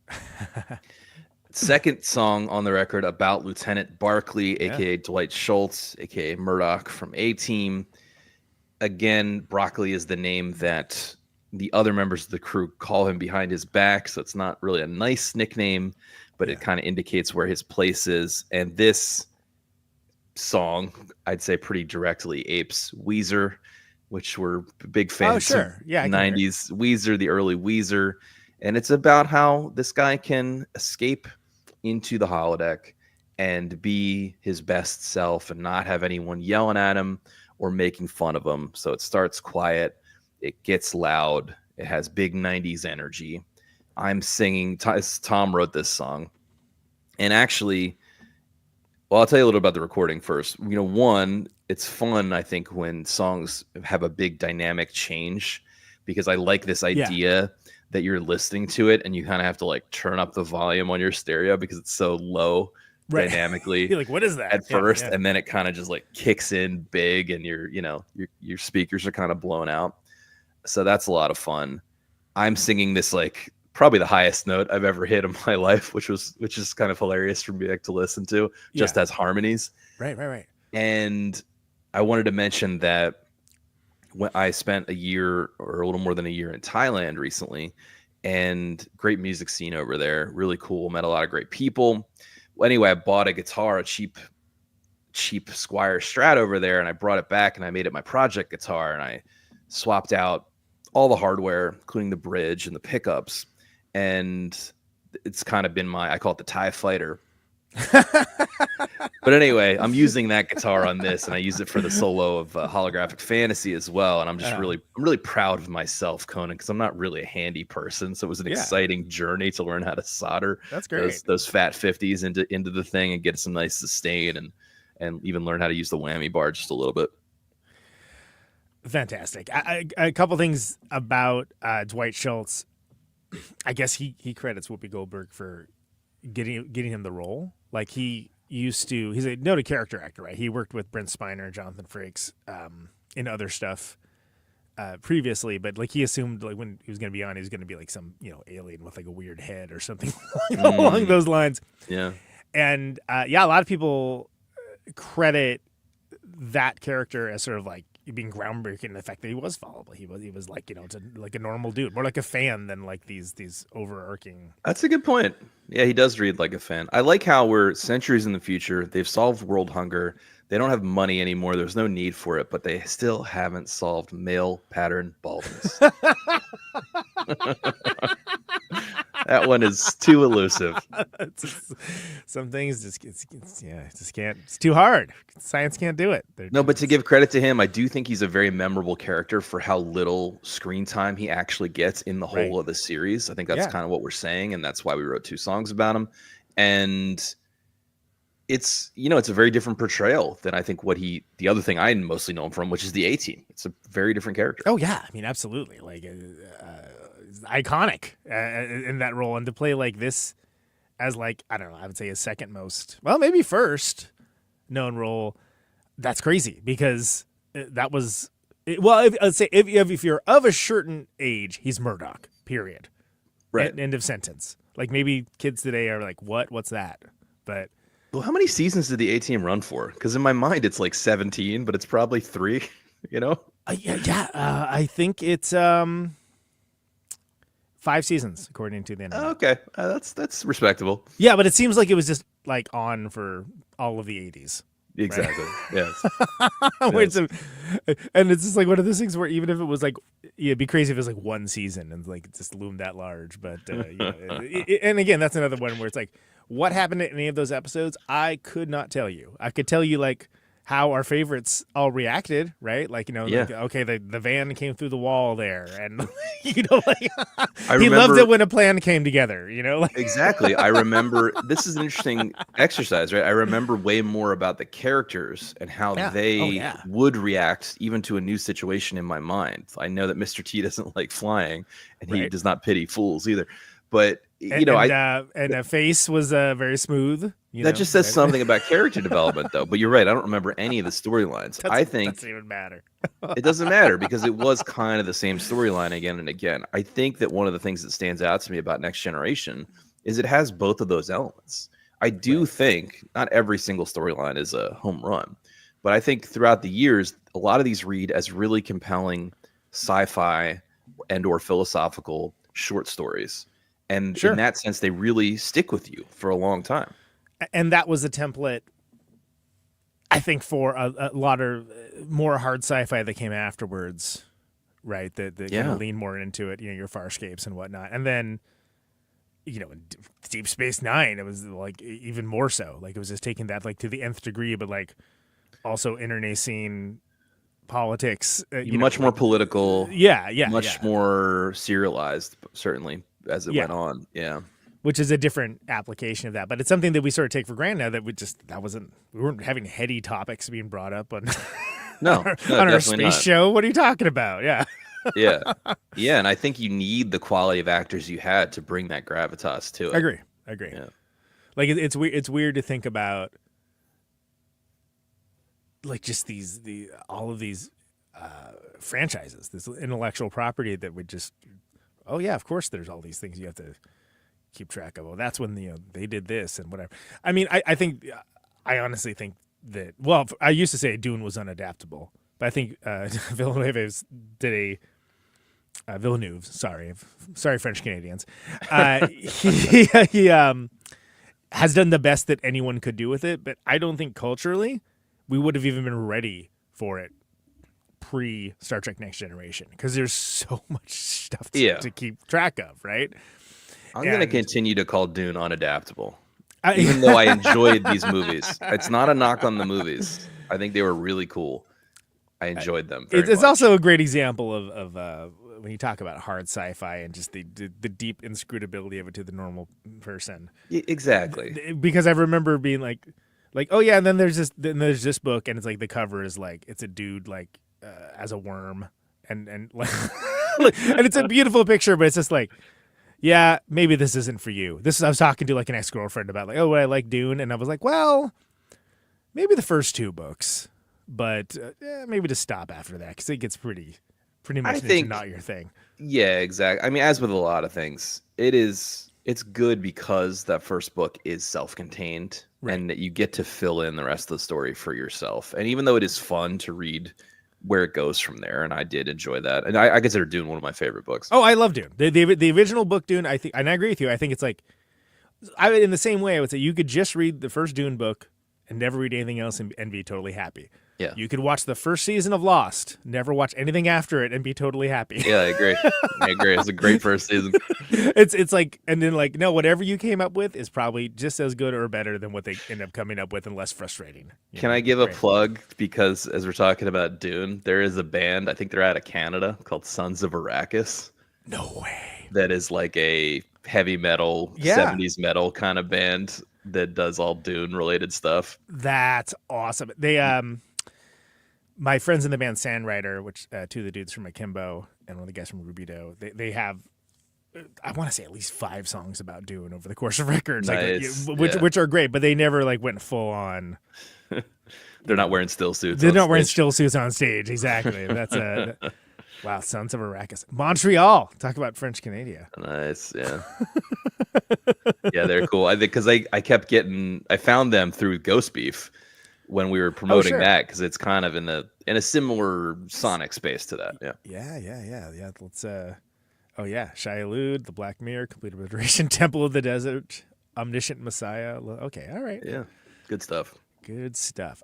K: Second song on the record about Lieutenant Barclay, aka Dwight Schultz, aka Murdoch from A-Team. Again, Broccoli is the name that the other members of the crew call him behind his back, so it's not really a nice nickname, but it kind of indicates where his place is. And this song, I'd say pretty directly apes Weezer, which we're big fans of 90s Weezer, the early Weezer. And it's about how this guy can escape into the holodeck and be his best self and not have anyone yelling at him or making fun of him. So it starts quiet, it gets loud, it has big 90s energy. I'm singing, Tom wrote this song. And actually, well, I'll tell you a little about the recording first. One, it's fun, I think, when songs have a big dynamic change, because I like this idea that you're listening to it and you kind of have to like turn up the volume on your stereo because it's so low dynamically.
J: You're like, what is that?
K: At first, and then it kind of just like kicks in big, and your speakers are kind of blown out. So that's a lot of fun. I'm singing this like probably the highest note I've ever hit in my life, which is kind of hilarious for me to listen to, just as harmonies.
J: Right.
K: And I wanted to mention that when I spent a year or a little more than a year in Thailand recently, and great music scene over there, really cool. Met a lot of great people. Well, anyway, I bought a guitar, a cheap Squier Strat over there, and I brought it back and I made it my project guitar, and I swapped out all the hardware, including the bridge and the pickups. And it's kind of been I call it the TIE Fighter. But anyway, I'm using that guitar on this, and I use it for the solo of Holographic Fantasy as well. And I'm just I'm really proud of myself, Conan, because I'm not really a handy person. So it was an exciting journey to learn how to solder those fat 50s into the thing and get some nice sustain and even learn how to use the whammy bar just a little bit.
J: Fantastic. A couple things about Dwight Schultz. I guess he credits Whoopi Goldberg for getting him the role. Like he he's a noted character actor, right? He worked with Brent Spiner, Jonathan Frakes, in other stuff previously, but like he assumed like when he was going to be on, he was going to be like some alien with like a weird head or something along those lines.
K: Yeah,
J: and a lot of people credit that character as sort of like being groundbreaking in the fact that he was followable. He was like like a normal dude, more like a fan than like these overarching.
K: That's a good point. Yeah, he does read like a fan. I like how we're centuries in the future. They've solved world hunger. They don't have money anymore. There's no need for it, but they still haven't solved male pattern baldness. That one is too elusive.
J: Some things just can't. It's too hard. Science can't do it.
K: No, but to give credit to him, I do think he's a very memorable character for how little screen time he actually gets in the whole of the series. I think that's kind of what we're saying, and that's why we wrote 2 songs about him. And it's it's a very different portrayal than I think the other thing I mostly know him from, which is the A-Team. It's a very different character.
J: Oh yeah, I mean absolutely, like iconic in that role, and to play like this as like I don't know, I would say his second most, well maybe first known role. That's crazy because that was let's say if you're of a certain age, he's Murdoch. Period.
K: Right.
J: End of sentence. Like maybe kids today are like, what's that? But
K: well, how many seasons did the A-Team run for? Because in my mind, it's like 17, but it's probably 3.
J: I think it's 5 seasons according to the end.
K: Okay, that's respectable.
J: Yeah, but it seems like it was just like on for all of the 80s.
K: Exactly.
J: Right?
K: Yes.
J: And it's just like one of those things where even if it was like, it'd be crazy if it was like 1 season and like it just loomed that large. But and again, that's another one where it's like, what happened in any of those episodes? I could not tell you. I could tell you like how our favorites all reacted, right? Like, like, okay, the van came through the wall there, and like he loved it when a plan came together, like
K: Exactly. I remember this is an interesting exercise, right? I remember way more about the characters and how they would react even to a new situation in my mind. I know that Mr. T doesn't like flying, and he does not pity fools either. But
J: a face was very smooth.
K: That just says something about character development, though. But you're right; I don't remember any of the storylines. I think
J: doesn't even matter.
K: It doesn't matter because it was kind of the same storyline again and again. I think that one of the things that stands out to me about Next Generation is it has both of those elements. I do think not every single storyline is a home run, but I think throughout the years, a lot of these read as really compelling sci-fi and or philosophical short stories. And in that sense, they really stick with you for a long time.
J: And that was a template, I think, for a lot of more hard sci-fi that came afterwards, right? That kind of lean more into it, your Farscapes and whatnot. And then, in Deep Space Nine, it was like even more so. Like it was just taking that like to the nth degree, but like also internecine politics.
K: Much more political. Much more serialized, certainly. As it went on,
J: which is a different application of that, but it's something that we sort of take for granted now that we weren't having heady topics being brought up on on our space show. What are you talking about?
K: Yeah, and I think you need the quality of actors you had to bring that gravitas to it.
J: I agree. Yeah. Like it's weird to think about, like just all of these franchises, this intellectual property that would just. Oh yeah, of course. There's all these things you have to keep track of. Well, that's when they did this and whatever. I mean, I honestly think that. Well, I used to say Dune was unadaptable, but I think Villeneuve did a Villeneuve. Sorry, French Canadians. He has done the best that anyone could do with it, but I don't think culturally we would have even been ready for it. Pre-Star Trek Next Generation, because there's so much stuff to keep track of, right?
K: I'm going to continue to call Dune unadaptable, even though I enjoyed these movies. It's not a knock on the movies. I think they were really cool. I enjoyed them very
J: It's
K: much.
J: also a great example of when you talk about hard sci-fi and just the deep inscrutability of it to the normal person.
K: Exactly.
J: Because I remember being like, oh yeah, and then there's this book, and it's like the cover is like it's a dude like. As a worm and like and it's a beautiful picture, but it's just like yeah, maybe this isn't for you. I was talking to like an ex-girlfriend about like, oh, would I like Dune? And I was like, well, maybe the first 2 books, but maybe to stop after that because it gets pretty much not your thing.
K: Yeah, exactly. I mean, as with a lot of things, it's good because that first book is self-contained and that you get to fill in the rest of the story for yourself. And even though it is fun to read where it goes from there, and I did enjoy that, and I consider Dune one of my favorite books.
J: Oh, I love Dune. The original book Dune, I think, and I agree with you. I think it's like, in the same way, I would say you could just read the first Dune book and never read anything else and be totally happy.
K: Yeah.
J: You could watch the first season of Lost, never watch anything after it, and be totally happy.
K: Yeah, I agree. It's a great first season.
J: It's like, and then like, no, whatever you came up with is probably just as good or better than what they end up coming up with and less frustrating.
K: Can I give a plug? Because as we're talking about Dune, there is a band, I think they're out of Canada, called Sons of Arrakis.
J: No way.
K: That is like a heavy metal, 70s metal kind of band that does all Dune related stuff.
J: That's awesome. They my friends in the band Sandwriter, which 2 of the dudes from Akimbo and one of the guys from Rubido, they have, I want to say, at least 5 songs about Dune over the course of records,
K: nice.
J: which are great, but they never like went full on.
K: They're not wearing still suits.
J: They're not wearing still suits on stage. Exactly. That's a wow. Sons of Arrakis, Montreal. Talk about French Canada.
K: Nice. Yeah. Yeah, they're cool. I think because I found them through Ghost Beef when we were promoting that, because it's kind of in a similar sonic space to that.
J: Yeah. Let's Shia Lude, The Black Mirror, Complete Obliteration, Temple of the Desert, Omniscient Messiah. Okay, all right.
K: Yeah, good stuff.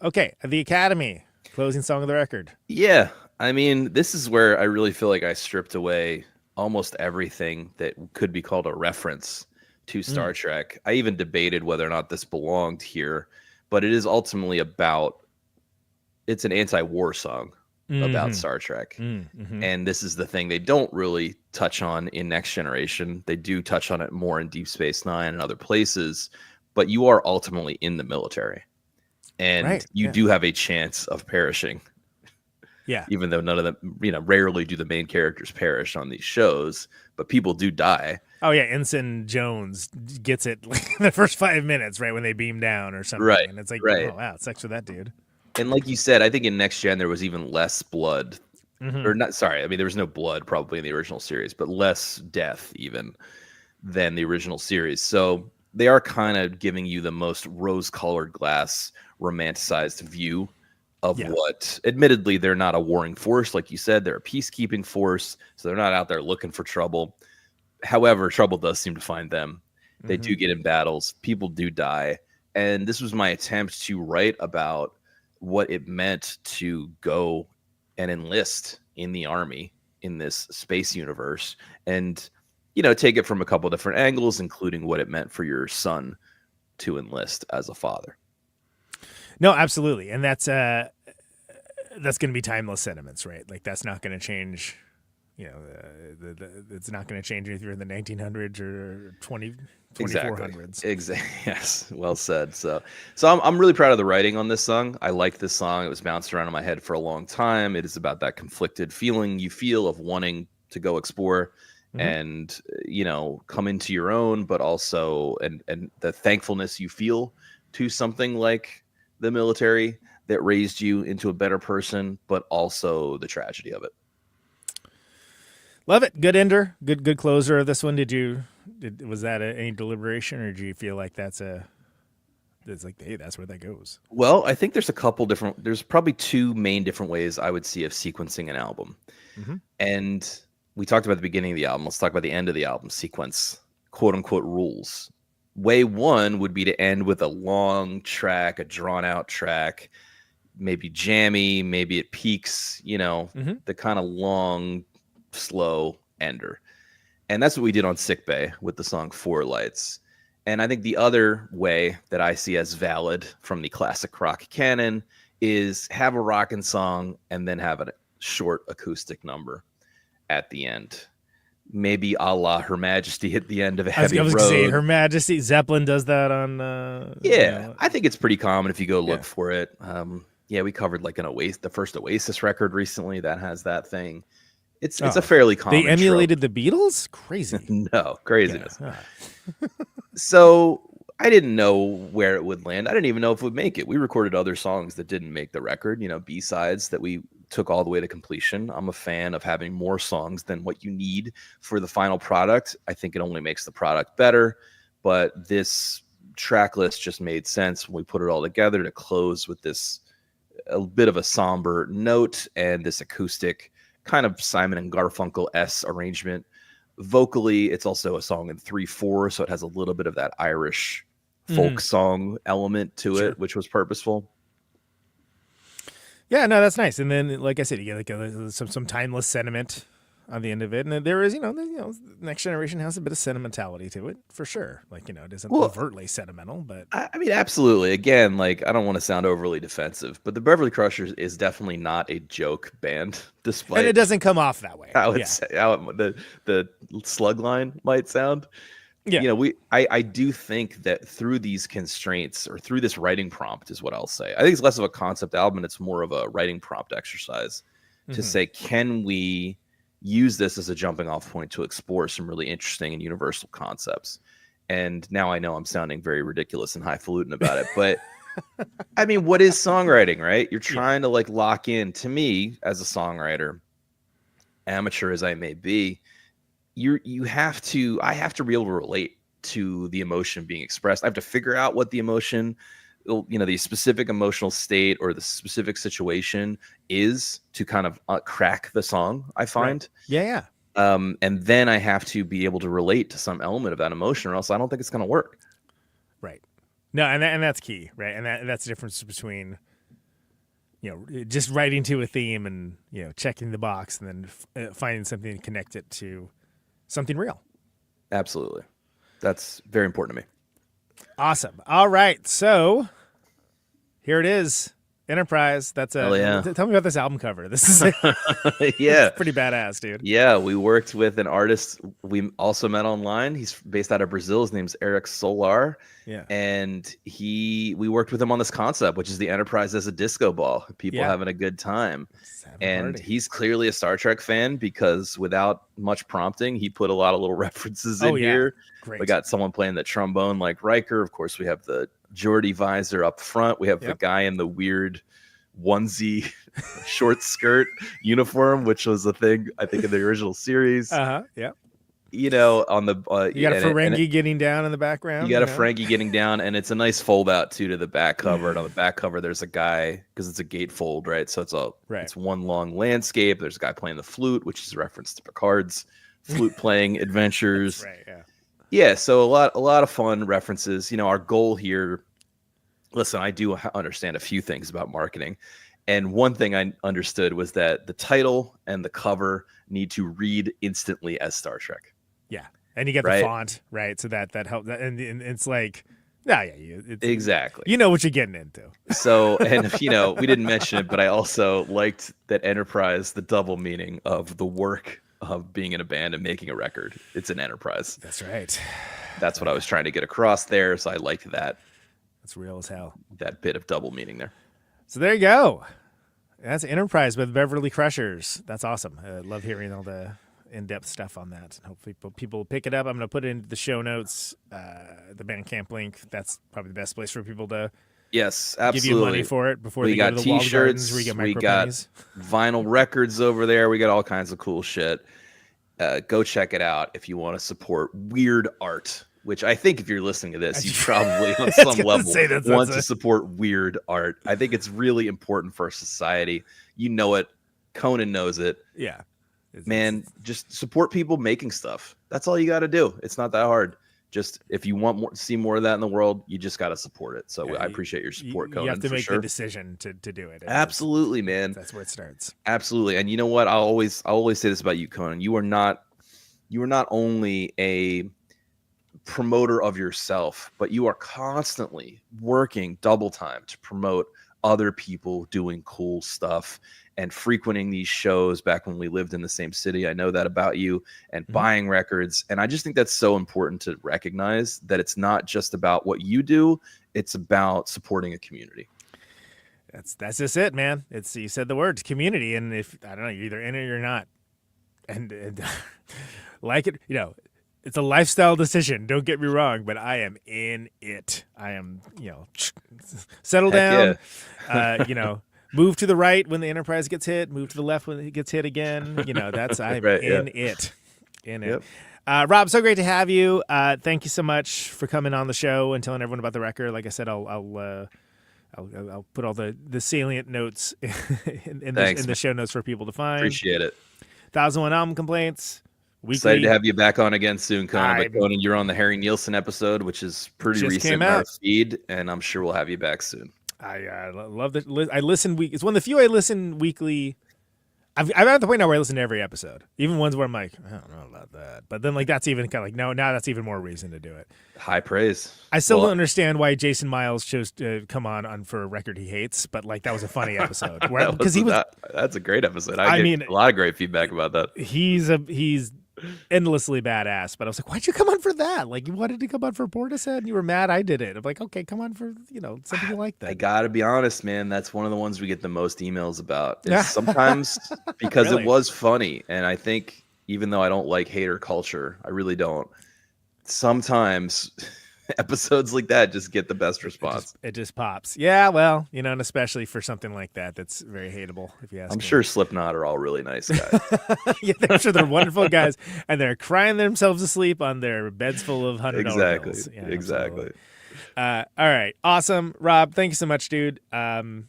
J: Okay, The Academy, closing song of the record.
K: Yeah, I mean, this is where I really feel like I stripped away almost everything that could be called a reference to Star Trek. I even debated whether or not this belonged here, but it is ultimately it's an anti-war song about Star Trek. And this is the thing they don't really touch on in Next Generation. They do touch on it more in Deep Space Nine and other places, but you are ultimately in the military. And you do have a chance of perishing.
J: Yeah.
K: Even though none of them, rarely do the main characters perish on these shows, but people do die.
J: Oh yeah, Ensign Jones gets it like the first 5 minutes, right, when they beam down or something.
K: Right.
J: And it's like, oh wow, it sucks for that dude.
K: And like you said, I think in Next Gen there was even less blood. Or not, sorry, I mean there was no blood probably in the original series, but less death even than the original series. So they are kind of giving you the most rose-colored glass, romanticized view of what, admittedly, they're not a warring force, like you said. They're a peacekeeping force, so they're not out there looking for trouble. However, trouble does seem to find them. They do get in battles. People do die. And this was my attempt to write about what it meant to go and enlist in the Army in this space universe and, take it from a couple different angles, including what it meant for your son to enlist as a father.
J: No, absolutely. And that's going to be timeless sentiments, right? Like that's not going to change, it's not going to change if you're in the 1900s or 2400s.
K: Exactly. Yes. Well said. So I'm really proud of the writing on this song. I like this song. It was bounced around in my head for a long time. It is about that conflicted feeling you feel of wanting to go explore and, come into your own, but also, and the thankfulness you feel to something like the military that raised you into a better person, but also the tragedy of it.
J: Love it. Good ender. Good closer of this one. Was that any deliberation, or do you feel like it's like, hey, that's where that goes?
K: Well, I think there's probably 2 main different ways I would see of sequencing an album. And we talked about the beginning of the album. Let's talk about the end of the album sequence, quote unquote rules. Way 1 would be to end with a long track, a drawn out track, maybe jammy, maybe it peaks, the kind of long, slow ender. And that's what we did on Sickbay with the song Four Lights. And I think the other way that I see as valid from the classic rock canon is have a rockin' song and then have a short acoustic number at the end. Maybe a la Her Majesty at the end of a Heavy
J: I was
K: Road.
J: going to say Her Majesty. Zeppelin does that on...
K: I think it's pretty common if you go look for it. We covered like the first Oasis record recently that has that thing. It's a fairly common.
J: They emulated the Beatles? Crazy.
K: No, craziness.
J: Yeah.
K: So I didn't know where it would land. I didn't even know if it would make it. We recorded other songs that didn't make the record, B-sides that we took all the way to completion. I'm a fan of having more songs than what you need for the final product. I think it only makes the product better, but this track list just made sense when we put it all together to close with this a bit of a somber note and this acoustic kind of Simon and Garfunkel-esque arrangement. Vocally, it's also a song in 3/4, so it has a little bit of that Irish folk song element to it, which was purposeful.
J: Yeah, no, that's nice. And then, like I said, you get some timeless sentiment on the end of it, and there is, Next Generation has a bit of sentimentality to it for sure. Like, it isn't overtly sentimental, but
K: I mean, absolutely. Again, like, I don't want to sound overly defensive, but the Beverly Crushers is definitely not a joke band, despite.
J: And it doesn't come off that way.
K: How the slug line might sound.
J: Yeah.
K: I do think that through these constraints or through this writing prompt is what I'll say. I think it's less of a concept album and it's more of a writing prompt exercise to say, can we use this as a jumping off point to explore some really interesting and universal concepts? And now I know I'm sounding very ridiculous and highfalutin about it, but I mean, what is songwriting, right? You're trying to lock in. To me, as a songwriter, amateur as I may be, I have to be able to relate to the emotion being expressed. I have to figure out what the emotion, the specific emotional state or the specific situation is to kind of crack the song, I find.
J: Right. Yeah.
K: And then I have to be able to relate to some element of that emotion, or else I don't think it's going to work.
J: Right. No, and that's key, right? And that's the difference between, just writing to a theme and, checking the box and then finding something to connect it to something real.
K: Absolutely. That's very important to me.
J: Awesome. All right. So here it is. Enterprise. That's
K: Hell yeah.
J: Tell me about this album cover. This is
K: yeah,
J: it's pretty badass, dude.
K: Yeah, we worked with an artist we also met online. He's based out of Brazil. His name's Eric Solar.
J: Yeah.
K: And we worked with him on this concept, which is the Enterprise as a disco ball. People having a good time. And he's clearly a Star Trek fan because without much prompting, he put a lot of little references in here.
J: Great.
K: We got someone playing the trombone like Riker. Of course, we have the Geordi visor up front. We have the guy in the weird onesie short skirt uniform, which was a thing I think in the original series.
J: Yeah.
K: On the
J: you got a Ferengi getting down in the background.
K: You got a Ferengi getting down, and it's a nice fold out too to the back cover. And on the back cover, there's a guy because it's a gatefold, right? So it's one long landscape. There's a guy playing the flute, which is a reference to Picard's flute playing adventures.
J: That's right. Yeah.
K: Yeah, so a lot of fun references. Our goal here. Listen, I do understand a few things about marketing, and one thing I understood was that the title and the cover need to read instantly as Star Trek.
J: Yeah, and you get the font right, so that helps. And it's like,
K: exactly.
J: You know what you're getting into.
K: So, and we didn't mention it, but I also liked that Enterprise, the double meaning of the work of being in a band and making a record. It's an enterprise.
J: That's right.
K: That's what I was trying to get across there. So I liked that.
J: That's real as hell.
K: That bit of double meaning there.
J: So there you go. That's Enterprise with Beverly Crushers. That's awesome. I love hearing all the in-depth stuff on that. Hopefully people pick it up. I'm going to put it into the show notes, the Bandcamp link. That's probably the best place for people to
K: Yes, absolutely.
J: give you money for it before they go to the walled gardens where you get
K: we
J: micro
K: got
J: pennies.
K: vinyl records over there. We got all kinds of cool shit. Go check it out if you want to support weird art, which I think if you're listening to this, you probably on some level want to support weird art. I think it's really important for our society. You know it. Conan knows it.
J: Yeah.
K: Man, just support people making stuff. That's all you got to do. It's not that hard. Just if you want see more of that in the world, you just got to support it. So I appreciate your support, Conan.
J: You have to make
K: the
J: decision to do it.
K: Absolutely, man.
J: That's where it starts.
K: Absolutely. And you know what? I'll always say this about you, Conan. You are not only a promoter of yourself, but you are constantly working double time to promote other people doing cool stuff and frequenting these shows back when we lived in the same city. I know that about you, and buying records. And I just think that's so important to recognize that it's not just about what you do. It's about supporting a community.
J: That's just it, man. You said the word community. And if, I don't know, you're either in it or you're not. and like it, it's a lifestyle decision. Don't get me wrong, but I am in it. I am, settle
K: Heck
J: down, move to the right when the Enterprise gets hit, move to the left when it gets hit again. I'm
K: Right,
J: in it. In it. Rob, so great to have you. Thank you so much for coming on the show and telling everyone about the record. Like I said, I'll put all the salient notes in the show notes for people to find.
K: Appreciate it.
J: 1001 Album Complaints. Weekly.
K: Excited to have you back on again soon, Conan. But Conan, you're on the Harry Nielsen episode, which is pretty recent in our feed, and I'm sure we'll have you back soon.
J: I love that. I listen It's one of the few I listen weekly. I'm at the point now where I listen to every episode, even ones where I'm like, I don't know about that. But then that's even kind of like, no, now that's even more reason to do it.
K: High praise.
J: I still don't understand why Jason Miles chose to come on for a record he hates, but that was a funny episode.
K: That's a great episode. I mean, a lot of great feedback about that.
J: He's endlessly badass, but I was like, why'd you come on for that? You wanted to come on for Portishead and you were mad I did it. I'm like, okay, come on for something like that.
K: I gotta be honest, man, that's one of the ones we get the most emails about. Sometimes because It was funny, and I think even though I don't like hater culture, I really don't, sometimes episodes like that just get the best response.
J: It just pops. Yeah, well, and especially for something like that's very hateable, if you ask me.
K: I'm sure Slipknot are all really nice guys.
J: Yeah, I'm sure they're wonderful guys, and they're crying themselves to sleep on their beds full of $100 bills. Yeah,
K: exactly.
J: All right, awesome, Rob. Thank you so much, dude. Anything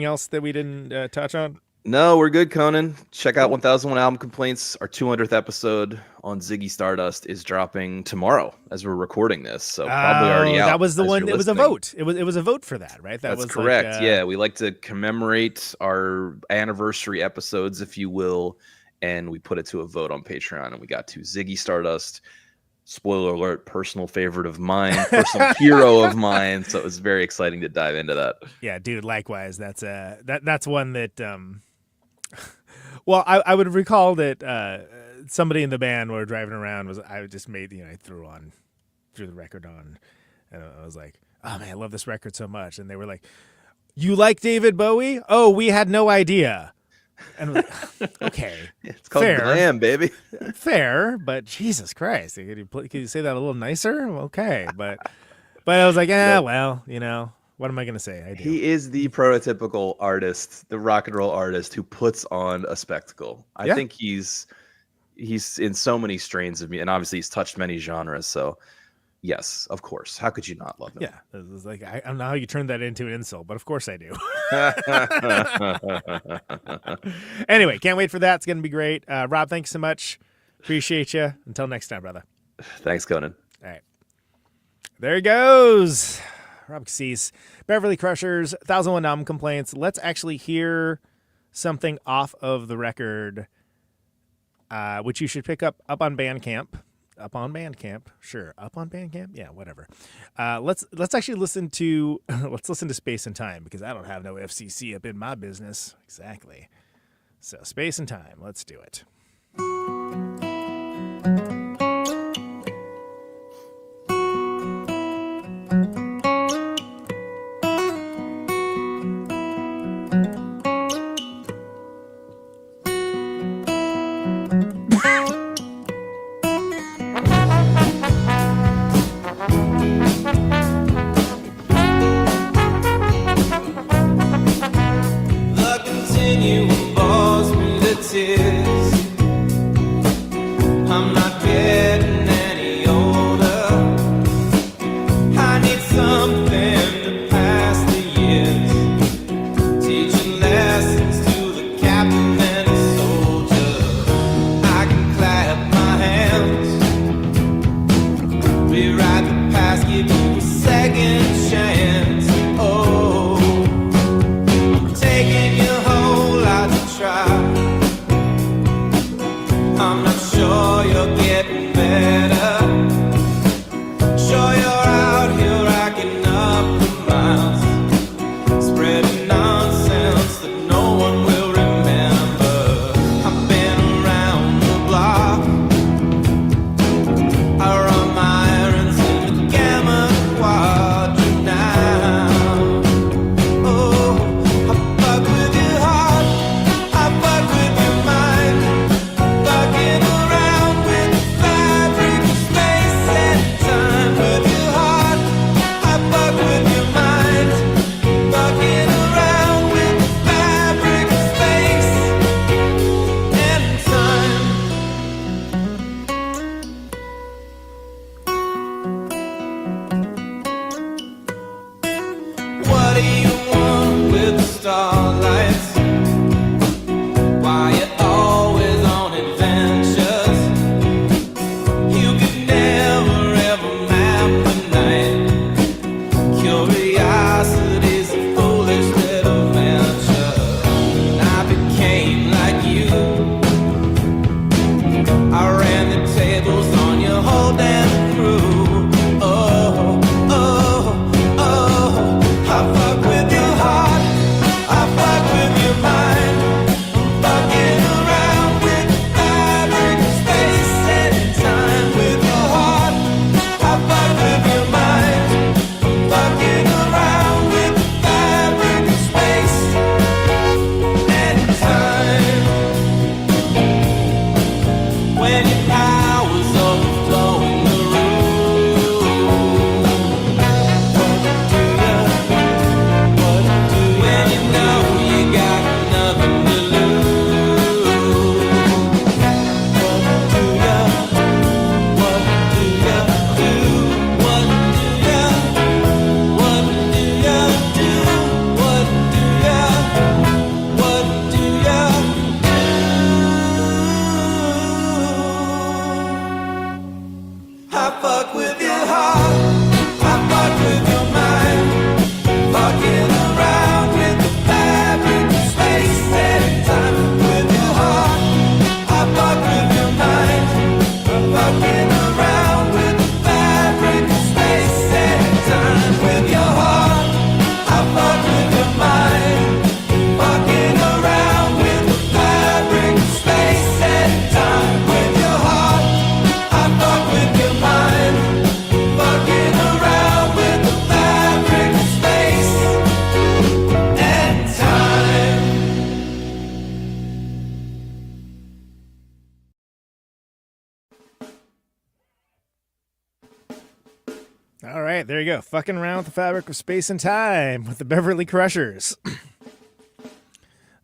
J: else that we didn't touch on?
K: No, we're good, Conan. Check out 1001 Album Complaints. Our 200th episode on Ziggy Stardust is dropping tomorrow as we're recording this, so probably already out.
J: That was the one. It was a vote. It was a vote for that, right?
K: That's correct. Yeah, we like to commemorate our anniversary episodes, if you will, and we put it to a vote on Patreon, and we got to Ziggy Stardust. Spoiler alert, personal favorite of mine, personal hero of mine. So it was very exciting to dive into that.
J: Yeah, dude, likewise. That's one that well, I would recall that somebody in the band were driving around I just made I threw the record on, and I was like, oh man, I love this record so much. And they were like, you like David Bowie? Oh, we had no idea. And I'm like, okay,
K: it's called glam, baby.
J: Fair, but Jesus Christ, could you say that a little nicer? Okay, but I was like, well, what am I gonna say?
K: He is the prototypical artist, the rock and roll artist who puts on a spectacle. I think he's in so many strains of me, and obviously he's touched many genres. So yes, of course. How could you not love him?
J: Yeah, it was like I don't know how you turned that into an insult, but of course I do. Anyway, can't wait for that. It's gonna be great. Rob, thanks so much. Appreciate you. Until next time, brother.
K: Thanks, Conan.
J: All right, there he goes. Rob Kassees, Beverly Crushers, 1001 Album Complaints. Let's actually hear something off of the record, which you should pick up on Bandcamp. Up on Bandcamp, sure. Up on Bandcamp, yeah, whatever. Let's actually listen to Space and Time, because I don't have no FCC up in my business. Exactly. So Space and Time, let's do it.
H: I'm not getting any older. I need something to pass the years, teaching lessons to the captain and the soldier. I can clap my hands, rewrite the past, give you a second chance. Oh, I'm taking your whole life to try. I'm not sure you're getting better. Sure you're out here racking up the miles, spreading nonsense that no one will remember. I've been around the block. I run my errands in the Gamma Quadrant. the whole damn crew. Oh, oh, oh, I fuck with your heart, I fuck with your mind, I'm fucking around with fabric, space and time. With your heart, I fuck with your mind, I'm fucking around with fabric, space and time. When your power's overflowing the room, what do you, when you know you got nothing to lose? What do you do? What do you do? What do you do? What do you I fuck with your heart, I fuck with your mind, fucking around with the fabric of space and time. With your heart, I fuck with your mind, I'm fucking around with the fabric of space and time. With your heart, I fuck with your mind, fucking around with the fabric of space and time. With your heart, I fuck with your mind, fucking around with the fabric of space and time.
J: All right, there you go. Fucking around with the fabric of space and time with the Beverly Crushers.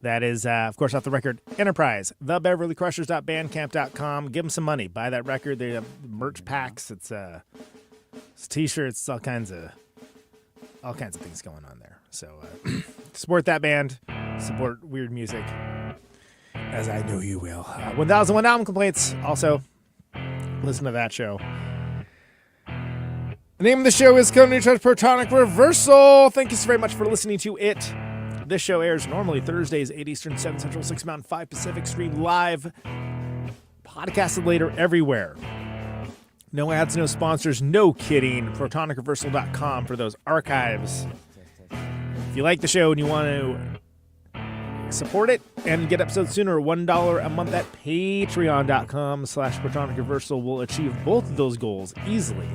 J: That is, of course, off the record Enterprise, thebeverlycrushers.bandcamp.com. Give them some money. Buy that record. They have merch packs. It's t-shirts, all kinds of things going on there. So support that band. Support weird music, as I know you will. 1001 Album Complaints. Also, listen to that show. The name of the show is Conan Protonic Reversal. Thank you so very much for listening to it. This show airs normally Thursdays, 8 Eastern, 7 Central, 6 Mountain, 5 Pacific, streamed live, podcasted later everywhere. No ads, no sponsors, no kidding. ProtonicReversal.com for those archives. If you like the show and you want to support it and get episodes sooner, $1 a month at patreon.com/ProtonicReversal will achieve both of those goals easily.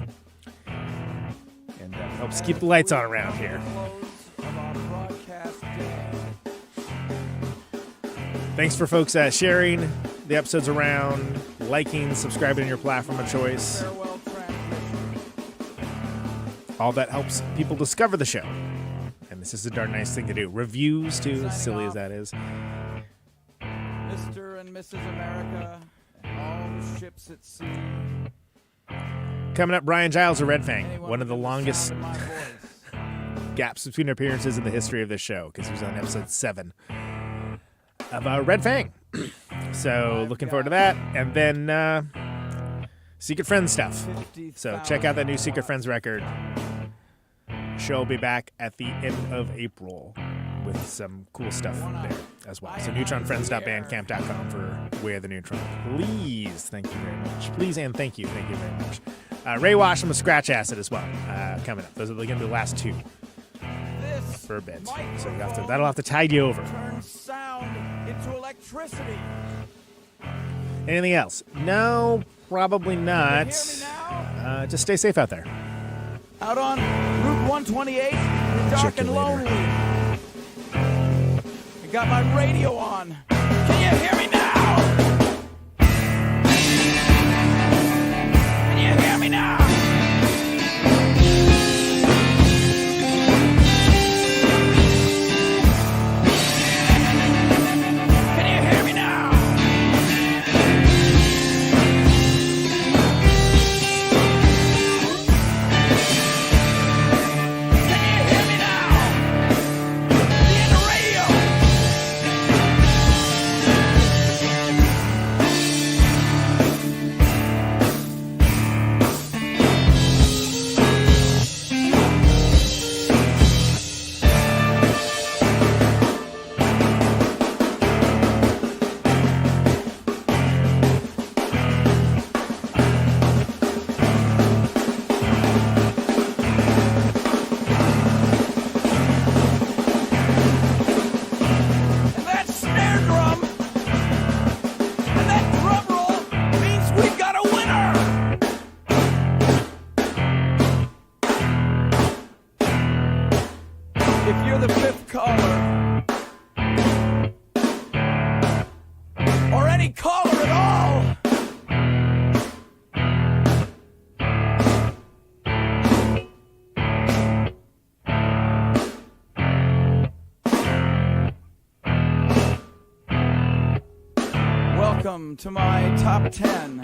J: And helps keep the lights on around here. Thanks for folks sharing the episodes around, liking, subscribing to your platform of choice. All that helps people discover the show. And this is a darn nice thing to do. Reviews, too, as silly as that is.
B: Mr. and Mrs. America, and all the ships at sea.
J: Coming up, Brian Giles of Red Fang, one of the longest gaps between appearances in the history of this show, because he was on episode 7 of Red Fang. So looking forward to that. And then Secret Friends stuff. So check out that new Secret Friends record. Show will be back at the end of April with some cool stuff there as well. So neutronfriends.bandcamp.com for Way of the Neutron. Please, thank you very much. Please and thank you very much. Ray Washam with Scratch Acid as well coming up. Those are going to be the last two for a bit. So that'll have to tide you over.
B: Turn sound into electricity.
J: Anything else? No, probably not. Just stay safe out there.
B: Out on Route 128, you're dark and lonely. I got my radio on. Can you hear me now? Can you hear me now? Can you hear me now? welcome to my top 10.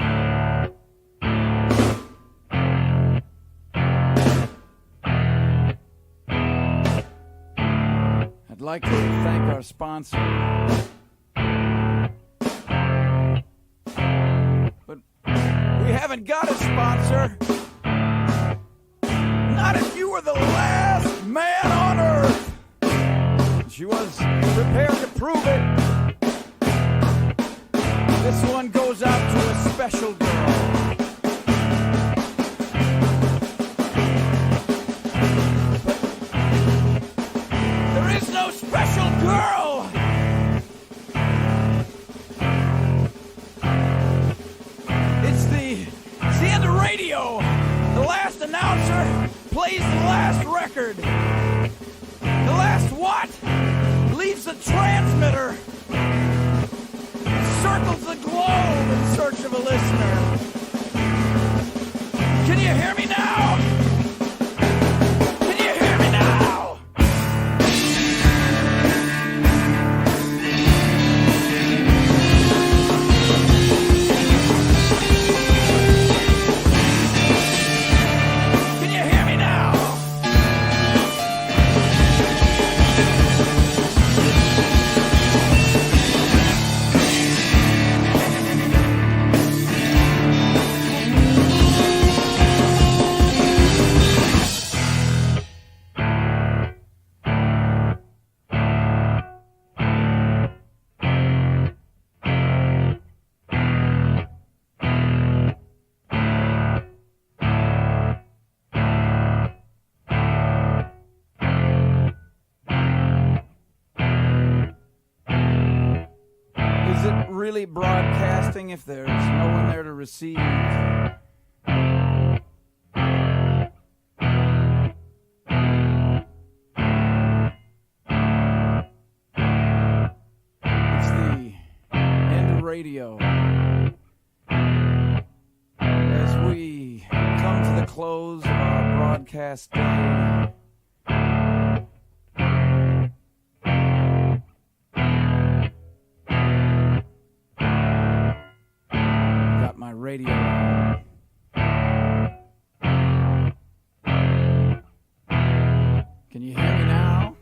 B: I'd like to thank our sponsor. But we haven't got a sponsor. Not if you were the last man on Earth. She was prepared to prove it. This one goes out to a special girl. But there is no special girl. It's the end of radio. The last announcer plays the last record. The last what? Leaves the transmitter. Circles the globe in search of a listener. Can you hear me now? Can you hear me now? Can you hear me now? Really broadcasting if there's no one there to receive. It's the end of radio. As we come to the close of our broadcast day, my radio on. Can you hear me now?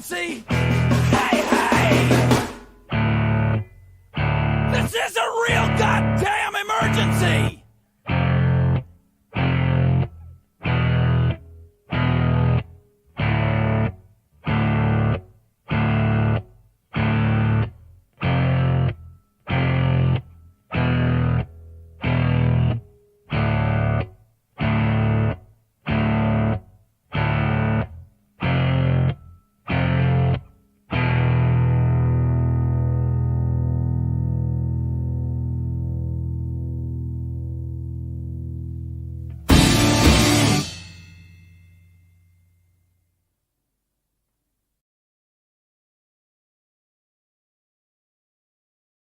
B: emergency? Hey, hey! This is a real goddamn emergency!